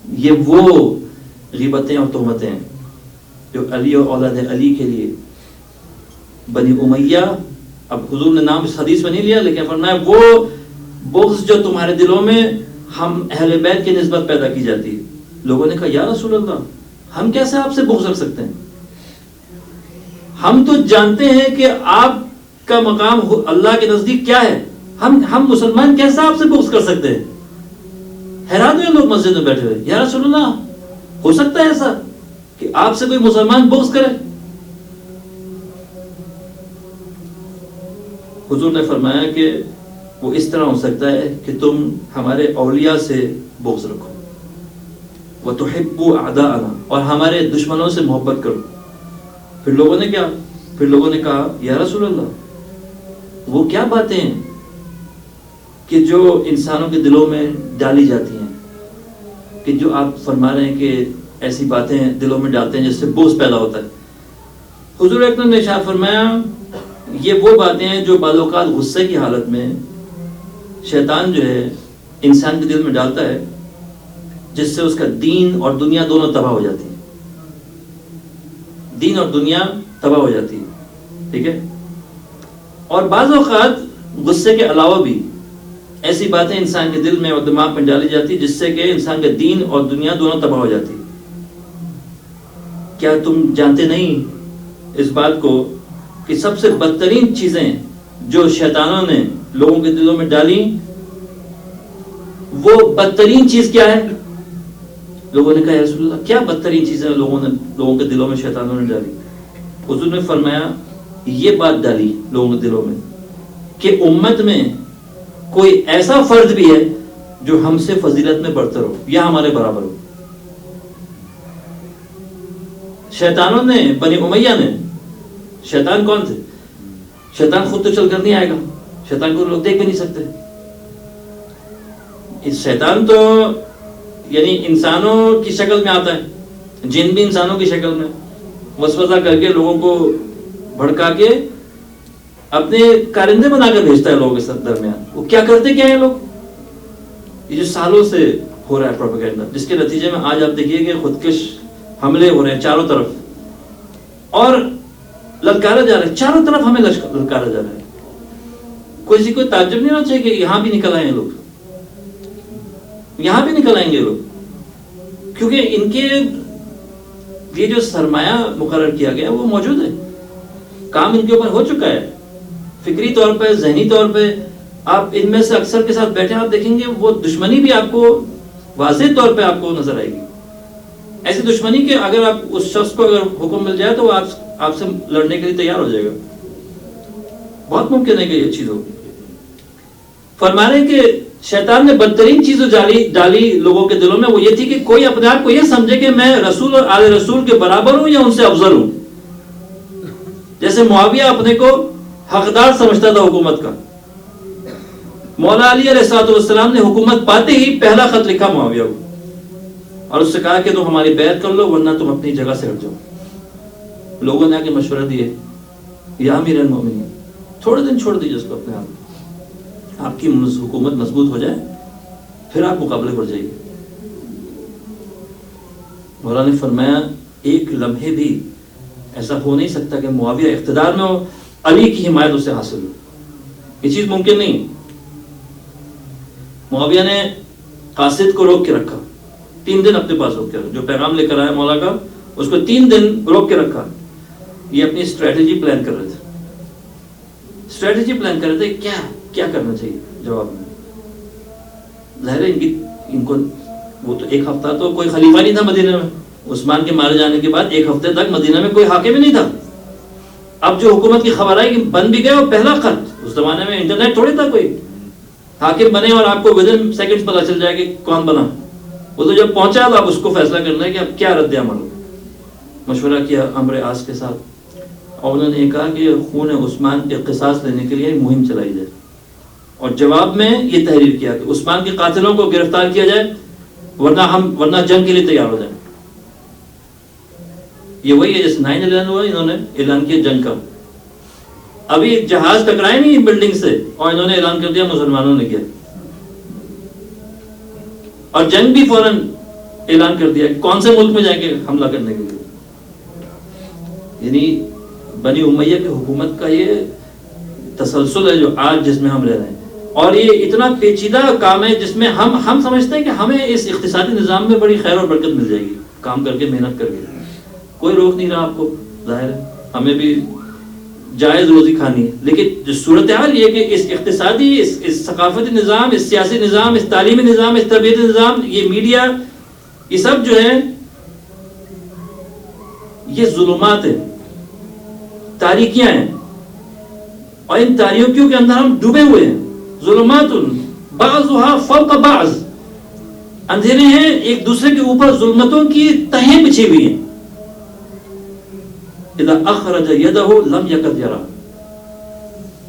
یہ وہ غیبتیں اور تہمتیں ہیں جو علی اور اولاد علی کے لیے بنی امیہ، اب حضور نے نام اس حدیث میں نہیں لیا لیکن فرمایا وہ بغض جو تمہارے دلوں میں ہم اہل بیت کی نسبت پیدا کی جاتی ہے. لوگوں نے کہا یا رسول اللہ ہم کیسے آپ سے بغض رکھ سکتے ہیں؟ ہم تو جانتے ہیں کہ آپ کا مقام اللہ کے نزدیک کیا ہے، ہم مسلمان کیسے آپ سے بغض کر سکتے ہیں؟ حیران ہوئے لوگ مسجد میں بیٹھے ہوئے، یا رسول اللہ ہو سکتا ہے ایسا کہ آپ سے کوئی مسلمان بغض کرے؟ حضور نے فرمایا کہ وہ اس طرح ہو سکتا ہے کہ تم ہمارے اولیاء سے بغض رکھو، وَتُحِبُّوا أَعْدَاءَنَا، اور ہمارے دشمنوں سے محبت کرو. پھر لوگوں نے کہا یا رسول اللہ وہ کیا باتیں ہیں کہ جو انسانوں کے دلوں میں ڈالی جاتی ہیں، کہ جو آپ فرما رہے ہیں کہ ایسی باتیں دلوں میں ڈالتے ہیں جس سے بغض پیدا ہوتا ہے. حضور اکرم نے ارشاد فرمایا یہ وہ باتیں ہیں جو بعض اوقات غصے کی حالت میں شیطان جو ہے انسان کے دل میں ڈالتا ہے، جس سے اس کا دین اور دنیا دونوں تباہ ہو جاتی ہے. دین اور دنیا تباہ ہو جاتی ہے، ٹھیک ہے. اور بعض اوقات غصے کے علاوہ بھی ایسی باتیں انسان کے دل میں اور دماغ میں ڈالی جاتی جس سے کہ انسان کا دین اور دنیا دونوں تباہ ہو جاتی ہے. کیا تم جانتے نہیں اس بات کو کہ سب سے بدترین چیزیں جو شیطانوں نے لوگوں کے دلوں میں ڈالی، وہ بدترین چیز کیا ہے؟ لوگوں نے کہا یا رسول اللہ کیا بدترین چیزیں لوگوں کے دلوں میں شیطانوں نے ڈالی؟ حضور نے فرمایا یہ بات ڈالی لوگوں کے دلوں میں کہ امت میں کوئی ایسا فرد بھی ہے جو ہم سے فضیلت میں برتر ہو یا ہمارے برابر ہو. شیطانوں نے، بنی امیہ نے، شیطان کون تھے؟ شیطان خود تو چل کر نہیں آئے گا، شیطان کو لوگ دیکھ بھی نہیں سکتے. شیطان تو یعنی انسانوں کی شکل میں آتا ہے، جن بھی انسانوں کی شکل میں وسوسہ کر کے لوگوں کو بھڑکا کے اپنے کارندے بنا کر بھیجتا ہے لوگوں کے ساتھ درمیان. وہ کیا کرتے کیا ہیں لوگ؟ یہ جو سالوں سے ہو رہا ہے پروپیگنڈا، جس کے نتیجے میں آج آپ دیکھیے کہ خودکش حملے ہو رہے ہیں چاروں طرف، اور للکارا جا رہا ہے چاروں طرف، ہمیں للکارا جا رہا ہے. کسی کو تعجب نہیں ہونا چاہیے کہ یہاں بھی نکل آئے ہیں لوگ، یہاں بھی نکل آئیں گے لوگ، کیونکہ ان کے یہ جو سرمایہ مقرر کیا گیا وہ موجود ہے، کام ان کے اوپر ہو چکا ہے. فکری طور پہ، ذہنی طور پہ آپ ان میں سے اکثر کے ساتھ بیٹھے آپ دیکھیں گے وہ دشمنی بھی آپ کو واضح طور پہ آپ کو نظر آئے گی. ایسی دشمنی کہ اگر آپ اس شخص کو اگر حکم مل جائے تو وہ آپ سے لڑنے کے لیے تیار ہو جائے گا. بہت ممکن ہے کہ یہ چیز ہو. فرما رہے کہ شیطان نے بدترین چیز ڈالی لوگوں کے دلوں میں، وہ یہ تھی کہ کوئی اپنے آپ کو یہ سمجھے کہ میں رسول اور آل رسول کے برابر ہوں یا ان سے افضل ہوں. جیسے معاویہ اپنے کو حقدار سمجھتا تھا حکومت کا. مولا علی علیہ السلام نے حکومت پاتے ہی پہلا خط لکھا معاویہ کو اور اس سے کہا کہ تم ہماری بیعت کر لو ورنہ تم اپنی جگہ سے ہٹ جاؤ. لوگوں نے آ کے مشورہ دیے یا امیر المومنین تھوڑے دن چھوڑ دیجیے اس کو اپنے آپ کی حکومت مضبوط ہو جائے پھر آپ مقابلے پر جائیے. مولا نے فرمایا ایک لمحے بھی ایسا ہو نہیں سکتا کہ معاویہ اقتدار میں ہو علی کی حمایت اسے حاصل ہو. یہ چیز ممکن نہیں. معاویہ نے قاصد کو روک کے رکھا 3 دن اپنے پاس روک کے رکھا. جو پیغام لے کر آیا مولا کا اس کو 3 دن روک کے رکھا. یہ اپنی اسٹریٹجی پلان کر رہے تھے. اسٹریٹجی پلان کر رہے تھے کیا کرنا چاہیے. جواب میں ظاہر ہے ان کو وہ تو 1 ہفتہ تو کوئی خلیفہ نہیں تھا مدینہ میں. عثمان کے مارے جانے کے بعد 1 ہفتے تک مدینہ میں کوئی حاکم ہی نہیں تھا. اب جو حکومت کی خبر آئی کہ بن بھی گئے اور پہلا خط، اس زمانے میں انٹرنیٹ تھوڑی تھا کوئی حاکم بنے اور آپ کو ودن سیکنڈز پتا چل جائے کہ کون بنا. وہ تو جب پہنچا تو آپ اس کو فیصلہ کرنا ہے کہ اب کیا رد عمل ہو. مشورہ کیا عمرو عاص کے ساتھ اور انہوں نے یہ کہا کہ خون عثمان کے قصاص لینے کے لیے مہم چلائی جائے اور جواب میں یہ تحریر کیا کہ عثمان کے قاتلوں کو گرفتار کیا جائے ورنہ جنگ کے لیے تیار ہو جائیں. یہ وہی ہے جیسے 9/11 ہوا انہوں نے اعلان کیا جنگ کا. ابھی جہاز ٹکرائے نہیں بلڈنگ سے اور انہوں نے اعلان کر دیا مسلمانوں نے کیا اور جنگ بھی فوراً اعلان کر دیا کون سے ملک میں جائیں گے حملہ کرنے کے لیے. یعنی بنی امیہ کی حکومت کا یہ تسلسل ہے جو آج جس میں ہم رہ رہے ہیں اور یہ اتنا پیچیدہ کام ہے جس میں ہم سمجھتے ہیں کہ ہمیں اس اقتصادی نظام میں بڑی خیر اور برکت مل جائے گی کام کر کے محنت کر کے. کوئی روک نہیں رہا آپ کو. ظاہر ہے ہمیں بھی جائز روزی کھانی ہے لیکن جو صورتحال یہ کہ اس اقتصادی اس ثقافتی نظام اس سیاسی نظام اس تعلیمی نظام اس تربیتی نظام یہ میڈیا یہ سب جو ہے یہ ظلمات ہیں تاریکیاں ہیں اور ان تاریکیوں کے اندر ہم ڈوبے ہوئے ہیں. ظلمات بعضها فوق بعض اندھیرے ہیں ایک دوسرے کے اوپر ظلمتوں کی تہیں بچھی ہوئی ہیں. اذا اخرج يده لم يكد يرى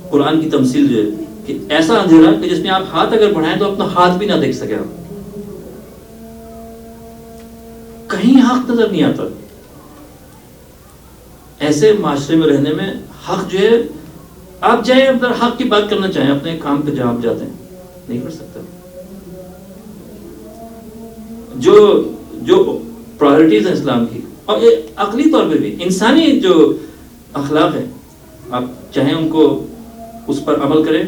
قرآن کی تمثیل جو ہے کہ ایسا اندھیرا کہ جس میں آپ ہاتھ اگر بڑھائیں تو اپنا ہاتھ بھی نہ دیکھ سکے آپ. کہیں حق نظر نہیں آتا. ایسے معاشرے میں رہنے میں حق جو ہے آپ چاہے اپنا حق کی بات کرنا چاہیں اپنے کام پہ جہاں آپ جاتے ہیں نہیں کر سکتا. جو پرائرٹیز ہیں اسلام کی اور عقلی طور پہ بھی انسانی جو اخلاق ہے آپ چاہیں ان کو اس پر عمل کریں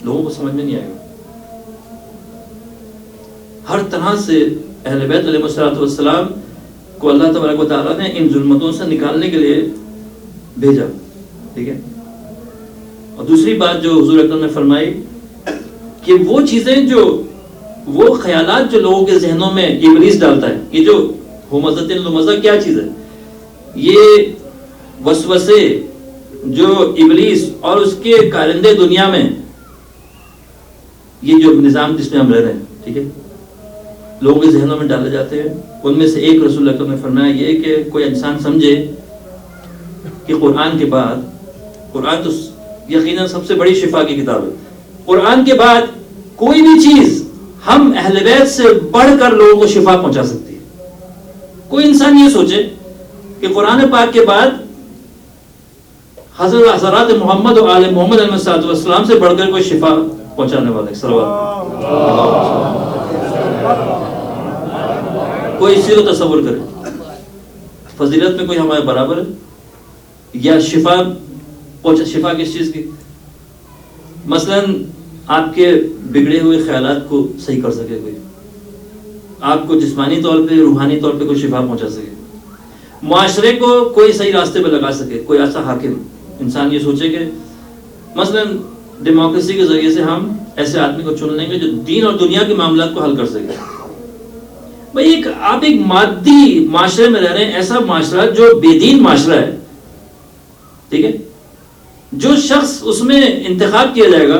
لوگوں کو سمجھ میں نہیں آئے گا. ہر طرح سے اہل بیت علیہ السلام کو اللہ تبارک و تعالیٰ نے ان ظلمتوں سے نکالنے کے لیے بھیجا. ٹھیک ہے. اور دوسری بات جو حضور اکرم نے فرمائی کہ وہ چیزیں جو وہ خیالات جو لوگوں کے ذہنوں میں ابلیس ڈالتا ہے یہ جو ہمزۃ لمزہ کیا چیز ہے یہ وسوسے جو ابلیس اور اس کے کارندے دنیا میں یہ جو نظام جس میں ہم رہ رہے ہیں ٹھیک ہے لوگوں کے ذہنوں میں ڈالے جاتے ہیں. ان میں سے ایک رسول اکرم نے فرمایا یہ کہ کوئی انسان سمجھے کہ قرآن کے بعد قرآن تو یقیناً سب سے بڑی شفا کی کتاب ہے. قرآن کے بعد کوئی بھی چیز ہم اہل بیت سے بڑھ کر لوگوں کو شفا پہنچا سکتی ہے. کوئی انسان یہ سوچے کہ قرآن پاک کے بعد حضرات محمد و آل محمد علیہ السلام سے بڑھ کر کوئی شفا پہنچانے والے کوئی اسی کو تصور کرے فضیلت میں کوئی ہمارے برابر ہے یا شفا کس چیز کی. مثلا آپ کے بگڑے ہوئے خیالات کو صحیح کر سکے کوئی آپ کو جسمانی طور پہ روحانی طور پہ کوئی شفا پہنچا سکے معاشرے کو کوئی صحیح راستے پہ لگا سکے کوئی ایسا حاکم انسان یہ سوچے کہ مثلا ڈیموکریسی کے ذریعے سے ہم ایسے آدمی کو چن لیں گے جو دین اور دنیا کے معاملات کو حل کر سکے. بھائی آپ ایک مادی معاشرے میں رہ رہے ہیں، ایسا معاشرہ جو بے دین معاشرہ ہے، ٹھیک ہے، جو شخص اس میں انتخاب کیا جائے گا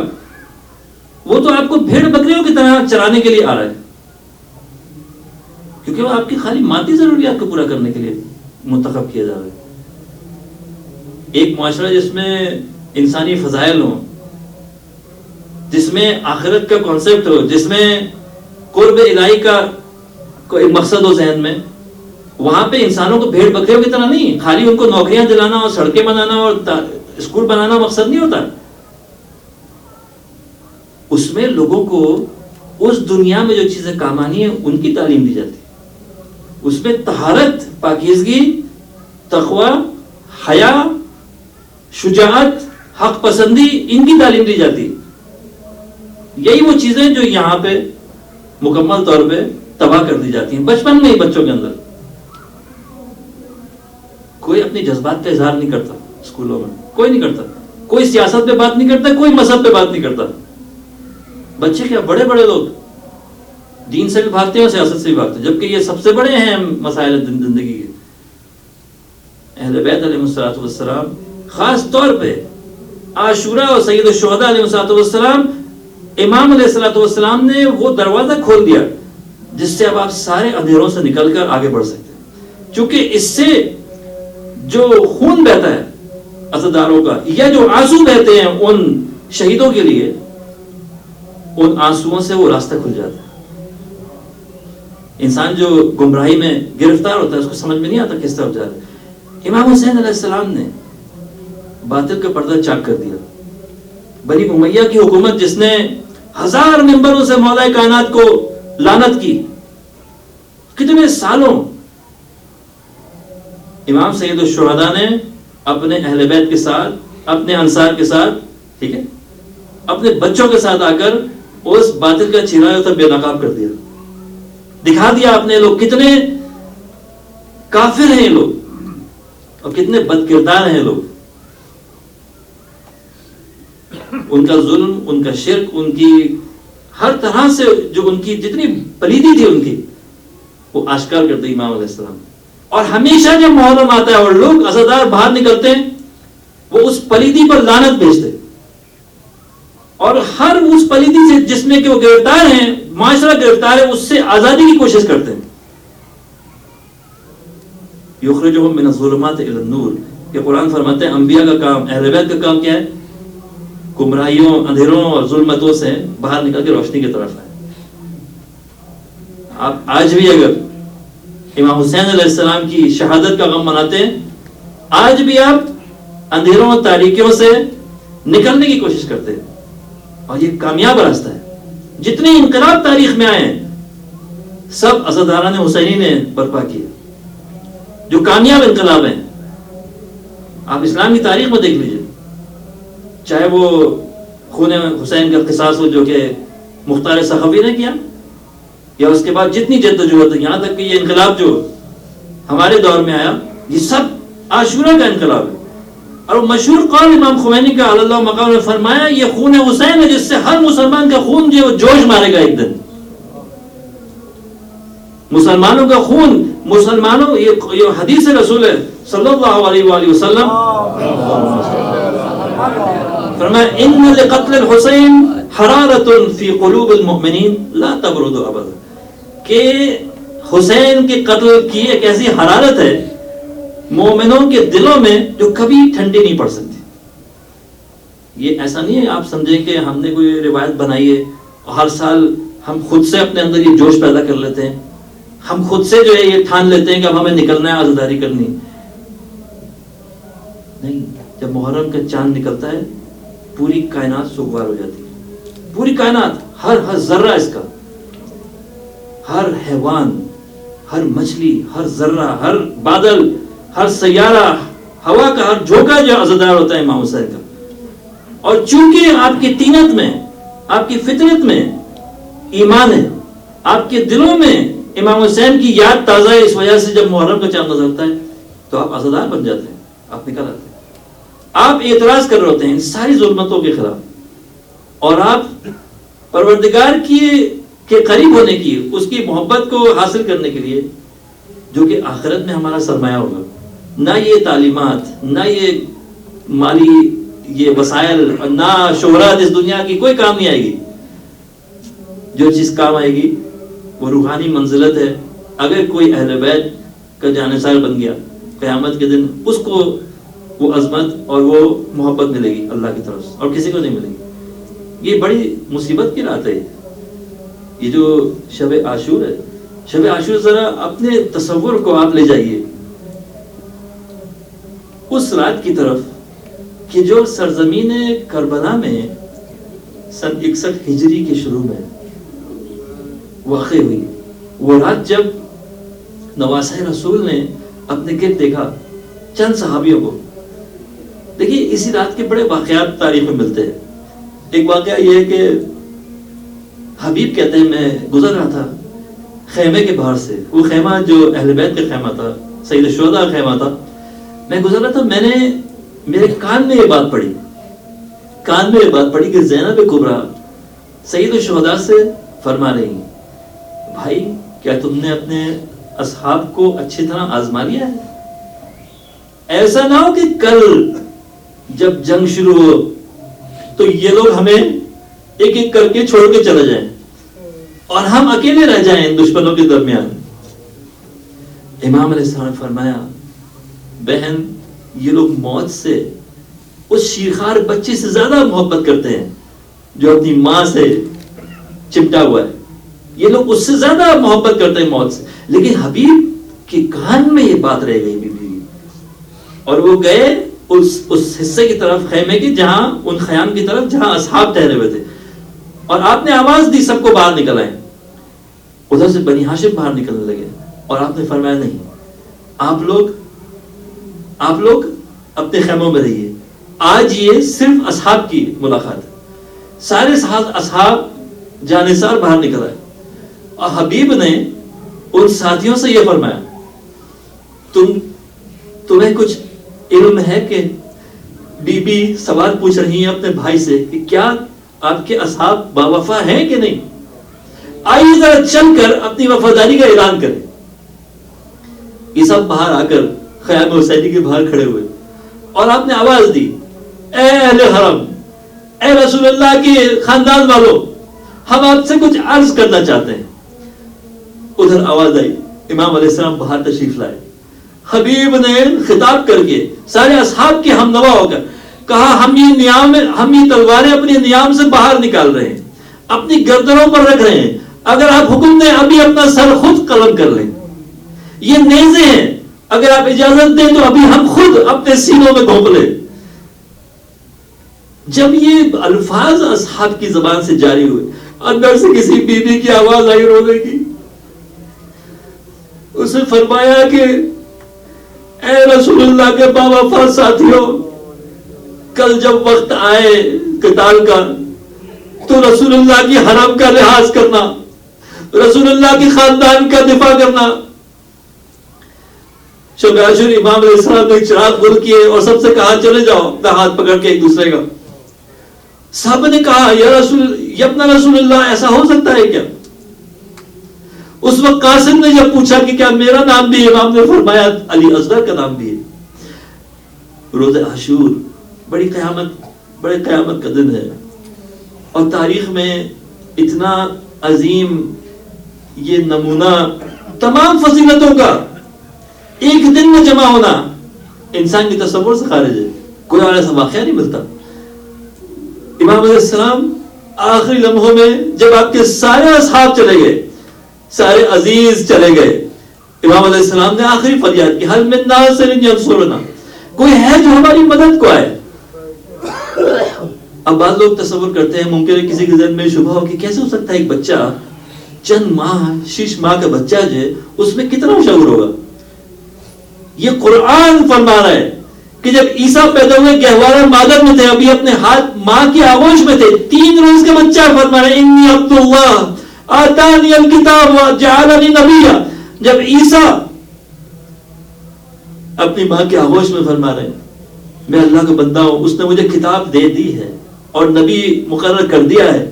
وہ تو آپ کو بھیڑ بکریوں کی طرح چرانے کے لیے آ رہا ہے، کیونکہ وہ آپ کی خالی مادی ضروریات کو پورا کرنے کے لیے منتخب کیا جا رہا ہے۔ ایک معاشرہ جس میں انسانی فضائل ہوں، جس میں آخرت کا کانسیپٹ ہو، جس میں قرب الہی کا کوئی مقصد ہو ذہن میں، وہاں پہ انسانوں کو بھیڑ بکریوں کی طرح نہیں، خالی ان کو نوکریاں دلانا اور سڑکیں بنانا اور اسکول بنانا مقصد نہیں ہوتا۔ اس میں لوگوں کو اس دنیا میں جو چیزیں کام آنی ہیں ان کی تعلیم دی جاتی، اس میں طہارت، پاکیزگی، تقوی، حیا، شجاعت، حق پسندی، ان کی تعلیم دی جاتی۔ یہی وہ چیزیں جو یہاں پہ مکمل طور پہ تباہ کر دی جاتی ہیں بچپن میں ہی بچوں کے اندر۔ کوئی اپنی جذبات کا اظہار نہیں کرتا اسکولوں میں، کوئی نہیں کرتا، کوئی سیاست پہ بات نہیں کرتا، کوئی مذہب پہ بات نہیں کرتا۔ بچے کیا بڑے بڑے لوگ دین سے بھی بھاگتے ہیں اور سیاست سے بھی بھاگتے ہیں، جبکہ یہ سب سے بڑے ہیں مسائل زندگی کے۔ اہل بیت علیہ الصلوۃ والسلام خاص طور پہ عاشورہ اور سید الشہداء علیہ الصلوۃ والسلام، امام علیہ الصلوۃ والسلام نے وہ دروازہ کھول دیا جس سے اب آپ سارے اندھیروں سے نکل کر آگے بڑھ سکتے ہیں، چونکہ اس سے جو خون بہتا ہے عزاداروں کا، یا جو آنسو بہتے ہیں ان شہیدوں کے لیے، ان آنسوؤں سے وہ راستہ کھل جاتا ہے۔ انسان جو گمراہی میں گرفتار ہوتا ہے اس کو سمجھ میں نہیں آتا کس طرف جا رہا ہے۔ امام حسین علیہ السلام نے باطل کا پردہ چاک کر دیا۔ بنی امیہ کی حکومت جس نے 1000 منبروں سے مولا کائنات کو لعنت کی، کتنے سالوں امام سید الشہداء نے اپنے اہل بیت کے ساتھ، اپنے انصار کے ساتھ، ٹھیک ہے، اپنے بچوں کے ساتھ آ کر اس باطل کا چراغ تک بے نقاب کر دیا، دکھا دیا اپنے لوگ کتنے کافر ہیں لوگ اور کتنے بد کردار ہیں لوگ۔ ان کا ظلم، ان کا شرک، ان کی ہر طرح سے جو ان کی جتنی پلیدی تھی ان کی، وہ آشکار کرتے امام علیہ السلام۔ اور ہمیشہ جب محرم آتا ہے اور لوگ عزادار باہر نکلتے ہیں، وہ اس پلیدی پر لعنت بھیجتے، اور ہر اس پلیدی سے جس میں کہ وہ گرفتار ہیں، معاشرہ گرفتار ہے، اس سے آزادی کی کوشش کرتے ہیں۔ یخرجہم من الظلمات الی النور، یہ قرآن فرماتے ہیں انبیاء کا کام، اہل بیت کا کام کیا ہے؟ گمراہیوں، اندھیروں اور ظلمتوں سے باہر نکل کے روشنی کی طرف ہے۔ آپ آج بھی اگر امام حسین علیہ السلام کی شہادت کا غم مناتے ہیں، آج بھی آپ اندھیروں اور تاریکیوں سے نکلنے کی کوشش کرتے ہیں، اور یہ کامیاب راستہ ہے۔ جتنے انقلاب تاریخ میں آئے ہیں سب عزاداران حسینی نے برپا کیا، جو کامیاب انقلاب ہیں۔ آپ اسلام کی تاریخ میں دیکھ لیجئے، چاہے وہ خون حسین کا قصاص ہو جو کہ مختار سخاوی نے کیا، یا اس کے بعد جتنی جدوجہد ہے، یہاں تک کہ یہ انقلاب جو ہمارے دور میں آیا، یہ سب عاشورہ کا انقلاب ہے۔ اور مشہور قول امام خمینی کا علی اللہ مقام نے فرمایا، یہ خون حسین ہے جس سے ہر مسلمان کا خون جو جوش مارے گا ایک دن۔ مسلمانوں کا خون، مسلمانوں، یہ حدیث رسول ہے صلی اللہ علیہ وآلہ وسلم، فرمایا ان لقتل الحسین حرارۃ فی قلوب المؤمنین لا تبرد ابدا، کہ حسین کے قتل کی ایک ایسی حرارت ہے مومنوں کے دلوں میں جو کبھی ٹھنڈی نہیں پڑ سکتی۔ یہ ایسا نہیں ہے آپ سمجھیں کہ ہم نے کوئی روایت بنائی ہے اور ہر سال ہم خود سے اپنے اندر یہ جوش پیدا کر لیتے ہیں، ہم خود سے جو ہے یہ ٹھان لیتے ہیں کہ اب ہمیں نکلنا ہے، عزاداری کرنی نہیں۔ جب محرم کا چاند نکلتا ہے پوری کائنات سوگوار ہو جاتی ہے، پوری کائنات، ہر ذرہ اس کا، ہر حیوان، ہر مچھلی، ہر ذرہ، ہر بادل، ہر سیارہ، ہوا کا ہر جھونکا جو عزادار ہوتا ہے امام حسین کا۔ اور چونکہ آپ کی طینت میں، آپ کی فطرت میں ایمان ہے، آپ کے دلوں میں امام حسین کی یاد تازہ ہے، اس وجہ سے جب محرم کا چاند نظر آتا ہے تو آپ عزادار بن جاتے ہیں، آپ نکل آتے ہیں، آپ اعتراض کر رہے ہوتے ہیں ان ساری ظلمتوں کے خلاف، اور آپ پروردگار کی کے قریب ہونے کی، اس کی محبت کو حاصل کرنے کے لیے، جو کہ آخرت میں ہمارا سرمایہ ہوگا. نہ یہ تعلیمات، نہ یہ مالی یہ وسائل، نہ شہرت اس دنیا کی کوئی کام نہیں آئے گی. جو چیز کام آئے گی وہ روحانی منزلت ہے. اگر کوئی اہل بیت کا جانثار بن گیا قیامت کے دن، اس کو وہ عظمت اور وہ محبت ملے گی اللہ کی طرف سے، اور کسی کو نہیں ملے گی. یہ بڑی مصیبت کی رات ہے. یہ جو شب عاشور ہے، شب عاشور ذرا اپنے تصور کو آپ لے جائیے اس رات کی طرف کہ جو سرزمین کربلا میں سن 61 ہجری کے شروع میں واقع ہوئی. وہ رات جب نواسہ رسول نے اپنے گرد دیکھا چند صحابیوں کو. دیکھیے اسی رات کے بڑے واقعات تاریخ میں ملتے ہیں. ایک واقعہ یہ ہے کہ حبیب کہتے ہیں میں گزر رہا تھا خیمے کے باہر سے. وہ خیمہ جو اہل بیت کا خیمہ تھا، سید الشہداء کا خیمہ تھا. میں گزر رہا تھا، میں نے میرے کان میں یہ بات پڑی کہ زینب کبریٰ سید الشہداء سے فرما رہی ہیں بھائی کیا تم نے اپنے اصحاب کو اچھی طرح آزما لیا ہے؟ ایسا نہ ہو کہ کل جب جنگ شروع ہو تو یہ لوگ ہمیں ایک ایک کر کے چھوڑ کے چلے جائیں اور ہم اکیلے رہ جائیں دشمنوں کے درمیان. امام علیہ السلام نے فرمایا بہن یہ لوگ موت سے اس شیرخوار بچے سے زیادہ محبت کرتے ہیں جو اپنی ماں سے چمٹا ہوا ہے. یہ لوگ اس سے زیادہ محبت کرتے ہیں موت سے. لیکن حبیب کے کان میں یہ بات رہ گئی بیوی، اور وہ گئے اس حصے کی طرف خیمے کی جہاں ان خیام کی طرف جہاں اصحاب ٹھہرے ہوئے تھے، اور آپ نے آواز دی سب کو باہر نکل آئے. ادھر سے بنی ہاشم باہر نکلنے لگے اور آپ نے فرمایا نہیں، آپ لوگ اپنے خیموں میں رہیے، آج یہ صرف اصحاب کی ملاقات ہے. سارے اصحاب جانثار باہر نکل آئے اور حبیب نے ان ساتھیوں سے یہ فرمایا تمہیں کچھ علم ہے کہ بی بی سوال پوچھ رہی ہیں اپنے بھائی سے کہ کیا آپ کے اصحاب باوفا ہیں کہ نہیں؟ آئیے ذرا چل کر اپنی وفاداری کا اعلان کریں. یہ سب باہر آ کر خیام حسینی کے باہر کھڑے ہوئے اور آپ نے آواز دی اے اہل حرم، اے رسول اللہ کے خاندان والوں، ہم آپ سے کچھ عرض کرنا چاہتے ہیں. ادھر آواز آئی، امام علیہ السلام باہر تشریف لائے. حبیب نے خطاب کر کے سارے اصحاب کے ہم نوا ہو کر کہا ہم یہ تلواریں اپنے نیام سے باہر نکال رہے ہیں، اپنی گردنوں پر رکھ رہے ہیں. اگر آپ حکم دیں ابھی اپنا سر خود قلم کر لیں. یہ نیزے ہیں، اگر آپ اجازت دیں تو ابھی ہم خود اپنے سینوں میں گھونپ لیں. جب یہ الفاظ اصحاب کی زبان سے جاری ہوئے، اندر سے کسی بیوی کی آواز آئی رونے کی. اسے فرمایا کہ اے رسول اللہ کے باوفا ساتھیوں، کل جب وقت آئے قتال کا تو رسول اللہ کی حرم کا لحاظ کرنا، رسول اللہ کے خاندان کا دفاع کرنا. شب عاشور امام علیہ السلام نے چراغ گل کیے اور سب سے کہا چلے جاؤ اپنا ہاتھ پکڑ کے ایک دوسرے کا. صاحب نے کہا یا اپنا رسول اللہ ایسا ہو سکتا ہے کیا؟ اس وقت قاسم نے جب پوچھا کہ کیا میرا نام بھی ہے، امام نے فرمایا علی اصغر کا نام بھی ہے. روز عاشور بڑے قیامت کا دن ہے، اور تاریخ میں اتنا عظیم یہ نمونہ تمام فضیلتوں کا ایک دن میں جمع ہونا انسان کی تصور سے خارج ہے. کوئی ایسا واقعہ نہیں ملتا. امام علیہ السلام آخری لمحوں میں جب آپ کے سارے اصحاب چلے گئے، سارے عزیز چلے گئے، امام علیہ السلام نے آخری فریاد کی حل من ناصر ینصرنا، کوئی ہے جو ہماری مدد کو آئے. اب بعض لوگ تصور کرتے ہیں، ممکن ہے کسی کے ذہن میں شبہ ہو کہ کیسے ہو سکتا ہے ایک بچہ چند ماہ 6 ماہ کا بچہ جو ہے اس میں کتنا شعور ہوگا. یہ قرآن فرما رہا ہے کہ جب عیسیٰ پیدا ہوئے گہوارہ مادر میں تھے، ابھی اپنے ہاتھ ماں کی آغوش میں تھے، 3 روز کا بچہ، فرما رہا ہے انی عبد اللہ آتانی الکتاب وجعلنی نبیا. جب عیسیٰ اپنی ماں کی آغوش میں فرما رہے ہیں میں اللہ کا بندہ ہوں، اس نے مجھے کتاب دے دی ہے اور نبی مقرر کر دیا ہے،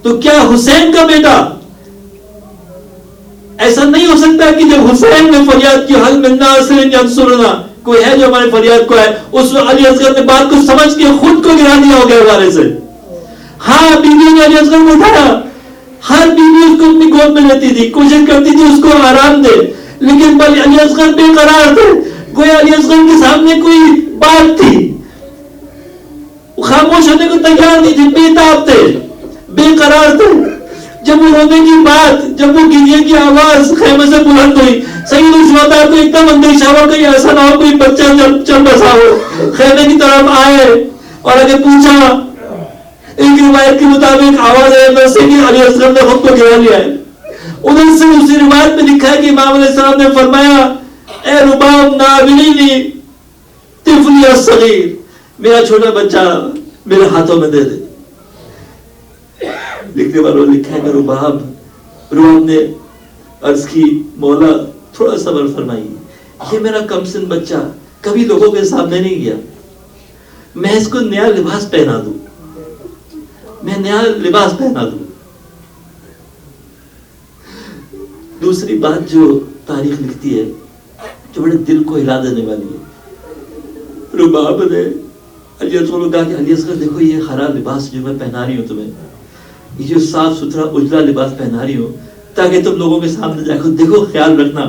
تو کیا حسین کا بیٹا ایسا نہیں ہو سکتا کہ جب حسین نے فریاد کی حل من ناصر ینصرنا، کوئی ہے جو ہماری فریاد کو ہے، اس وقت علی اصغر نے بات کو سمجھ کے خود کو گرا دیا ہوگا ہمارے سے. ہاں بیوی نے علی اصغر کو اٹھایا، ہر بیوی اس کو اپنی گود میں لیتی تھی، کوشش کرتی تھی اس کو آرام دے، لیکن بھائی علی اصغر بے قرار تھے. گویا علی اصغر کے سامنے کوئی بات تھی، خاموش ہونے کو تیار نہیں تھے، بے تاب تھے، بے قرار تھے. جب وہ رونے کی بات، جب وہ گریے کی آواز خیمے سے بلند ہوئی، سید الشہداء کو ایک دم اندیشہ ہوا کہ ایسا نہ ہو کوئی بچہ چل بسا ہو. خیمے کی طرف آئے اور اگر پوچھا، ایک روایت کے مطابق آواز آئی اندر سے کہ علی اصغر نے خود کو گرا لیا ہے. ادھر سے اسی روایت میں لکھا ہے کہ امام علیہ السلام نے فرمایا، اے رباب ناولینی طفلی الصغیر، میرا چھوٹا بچہ میرے ہاتھوں میں دے دے. لکھنے والوں نے لکھا ہے کہ رباب نے عرض کی، مولا تھوڑا صبر فرمائیے، یہ میرا کم سن بچہ کبھی لوگوں کے سامنے نہیں گیا، میں اس کو نیا لباس پہنا دوں، میں نیا لباس پہنا دوں. دوسری بات جو تاریخ لکھتی ہے جو بڑے دل کو ہلا دینے والی ہے، رباب نے علی اصغر کو کہا کہ علی اصغر دیکھو یہ خراب لباس جو میں پہنا رہی ہوں تمہیں، یہ جو صاف ستھرا اجلا لباس پہنا رہی ہوں تاکہ تم لوگوں کے سامنے جا کر دیکھو، خیال رکھنا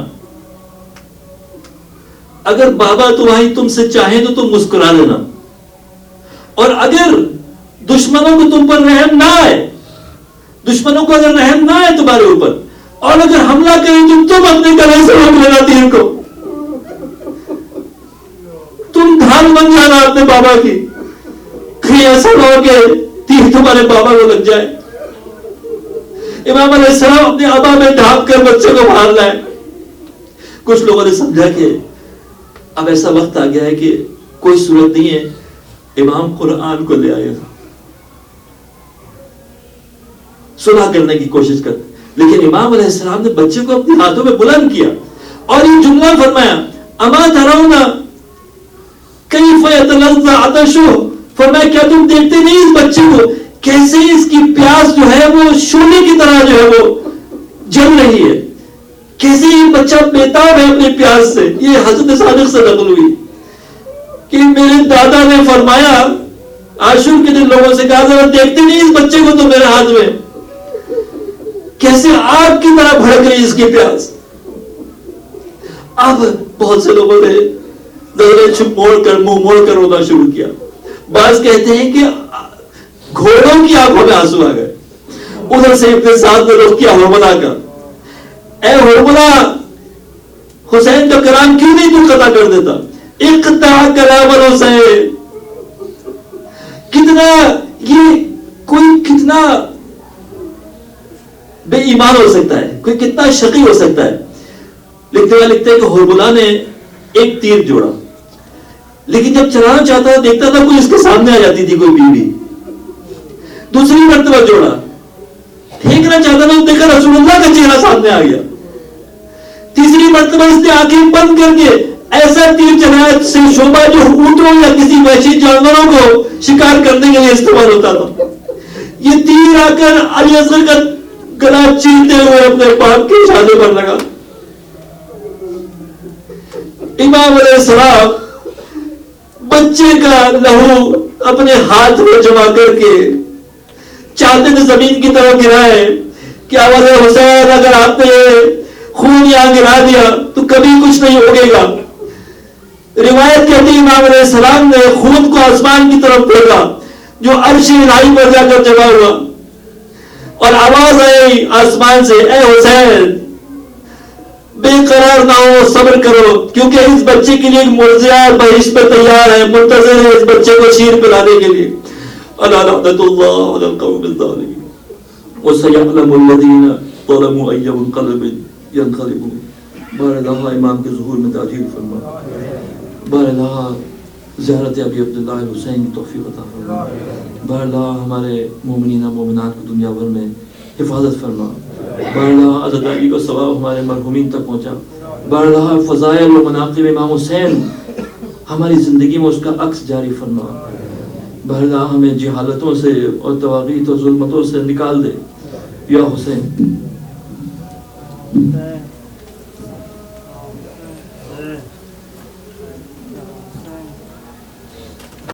اگر بابا تمہاری تم سے چاہیں تو تم مسکرا لینا، اور اگر دشمنوں کو تم پر رحم نہ آئے، دشمنوں کو اگر رحم نہ آئے تمہارے اوپر، اور اگر حملہ کریں تو تم اپنے گلے سے روک لینا تیر کو، تم ڈھال بن جانا اپنے بابا کی، کہیں ایسا نہ ہو کہ تیر تمہارے بابا کو لگ جائے. امام علیہ السلام اپنے ابا میں ڈھانپ کر بچے کو باہر لائے. کچھ لوگوں نے سمجھا کہ اب ایسا وقت آ گیا ہے کہ کوئی صورت نہیں ہے، امام قرآن کو لے آئے، صلح کرنے کی کوشش کرتے، لیکن امام علیہ السلام نے بچے کو اپنے ہاتھوں میں بلند کیا اور یہ جملہ فرمایا، اما ترون کیف یتلظى عطشہ، فرمایا کیا تم دیکھتے نہیں اس بچے کو کیسے اس کی پیاس جو ہے وہ شعلے کی طرح جو ہے وہ جل رہی ہے، کیسے یہ بچہ بےتاب ہے اپنی پیاس سے. یہ حضرت صادق سے نقل ہوئی کہ میرے دادا نے فرمایا، عاشور کے دن لوگوں سے کہا ذرا دیکھتے نہیں اس بچے کو تو میرے ہاتھ میں کیسے آگ کی طرح بھڑک رہی اس کی پیاس. اب بہت سے لوگوں نے نظریں چھپ موڑ کر منہ موڑ کر رونا شروع کیا. بعض کہتے ہیں کہ گھوڑوں کی آنکھوں میں آنسو آ گئے. ادھر سے ابن سعد نے رخ کیا ہرملہ کا، اے ہرملہ حسین کا کلام کیوں نہیں تو قطع کر دیتا؟ اقطع کلام الحسین. کتنا یہ کوئی کتنا بے ایمان ہو سکتا ہے، کوئی کتنا شقی ہو سکتا ہے. لکھتے ہیں کہ ہرملہ نے ایک تیر جوڑا، لیکن جب چلانا چاہتا تھا دیکھتا تھا کوئی اس کے سامنے آ جاتی تھی کوئی بیوی. دوسری مرتبہ جوڑا، پھینکنا چاہتا تھا دیکھا رسول اللہ کا چہرہ سامنے آ گیا. تیسری مرتبہ اس نے آنکھیں بند کر کے ایسا تیر چلایا سے شعبہ جو اونٹوں یا کسی وحشی جانوروں کو شکار کرنے کے لیے استعمال ہوتا تھا. یہ تیر آ کر علی اصغر کا گلا چیرتے ہوئے اپنے باپ کے شادے پر لگا. امام علیہ السلام بچے کا لہو اپنے ہاتھ میں جمع کر کے چاہتے تھے زمین کی طرف گرائے کہ آواز حسین اگر آپ نے خون یہاں گرا دیا تو کبھی کچھ نہیں ہوگے گا. روایت کہتی امام علیہ السلام نے خون کو آسمان کی طرف پھینکا جو عرش الہی پر جا کر جمع ہوا، اور آواز آئی آسمان سے، اے حسین بے قرار نہ ہو، صبر کرو، کیونکہ اس بچے کے لیے ایک معجزہ بہشت پہ تیار ہے، منتظر ہے اس بچے کو شیر پلانے کے لیے. الا لعنۃ اللہ علی القوم الظالمین وسيعلم الذین ظلموا أي منقلب ينقلبون. بار اللہ امام کے ظہور میں تاجیل فرما، بار اللہ زیارت ابی عبداللہ الحسین کی توفیق عطا فرما، بار اللہ ہمارے مومنین مومنات کو دنیا بھر میں حفاظت فرما، بار اللہ عزاداری کا ثواب ہمارے مرحومین تک پہنچا، بار اللہ فضائل و مناقب امام حسین ہماری زندگی میں اس کا عکس جاری فرما، بار اللہ ہمیں جہالتوں سے اور طواغیت اور ظلمتوں سے نکال دے یا حسین.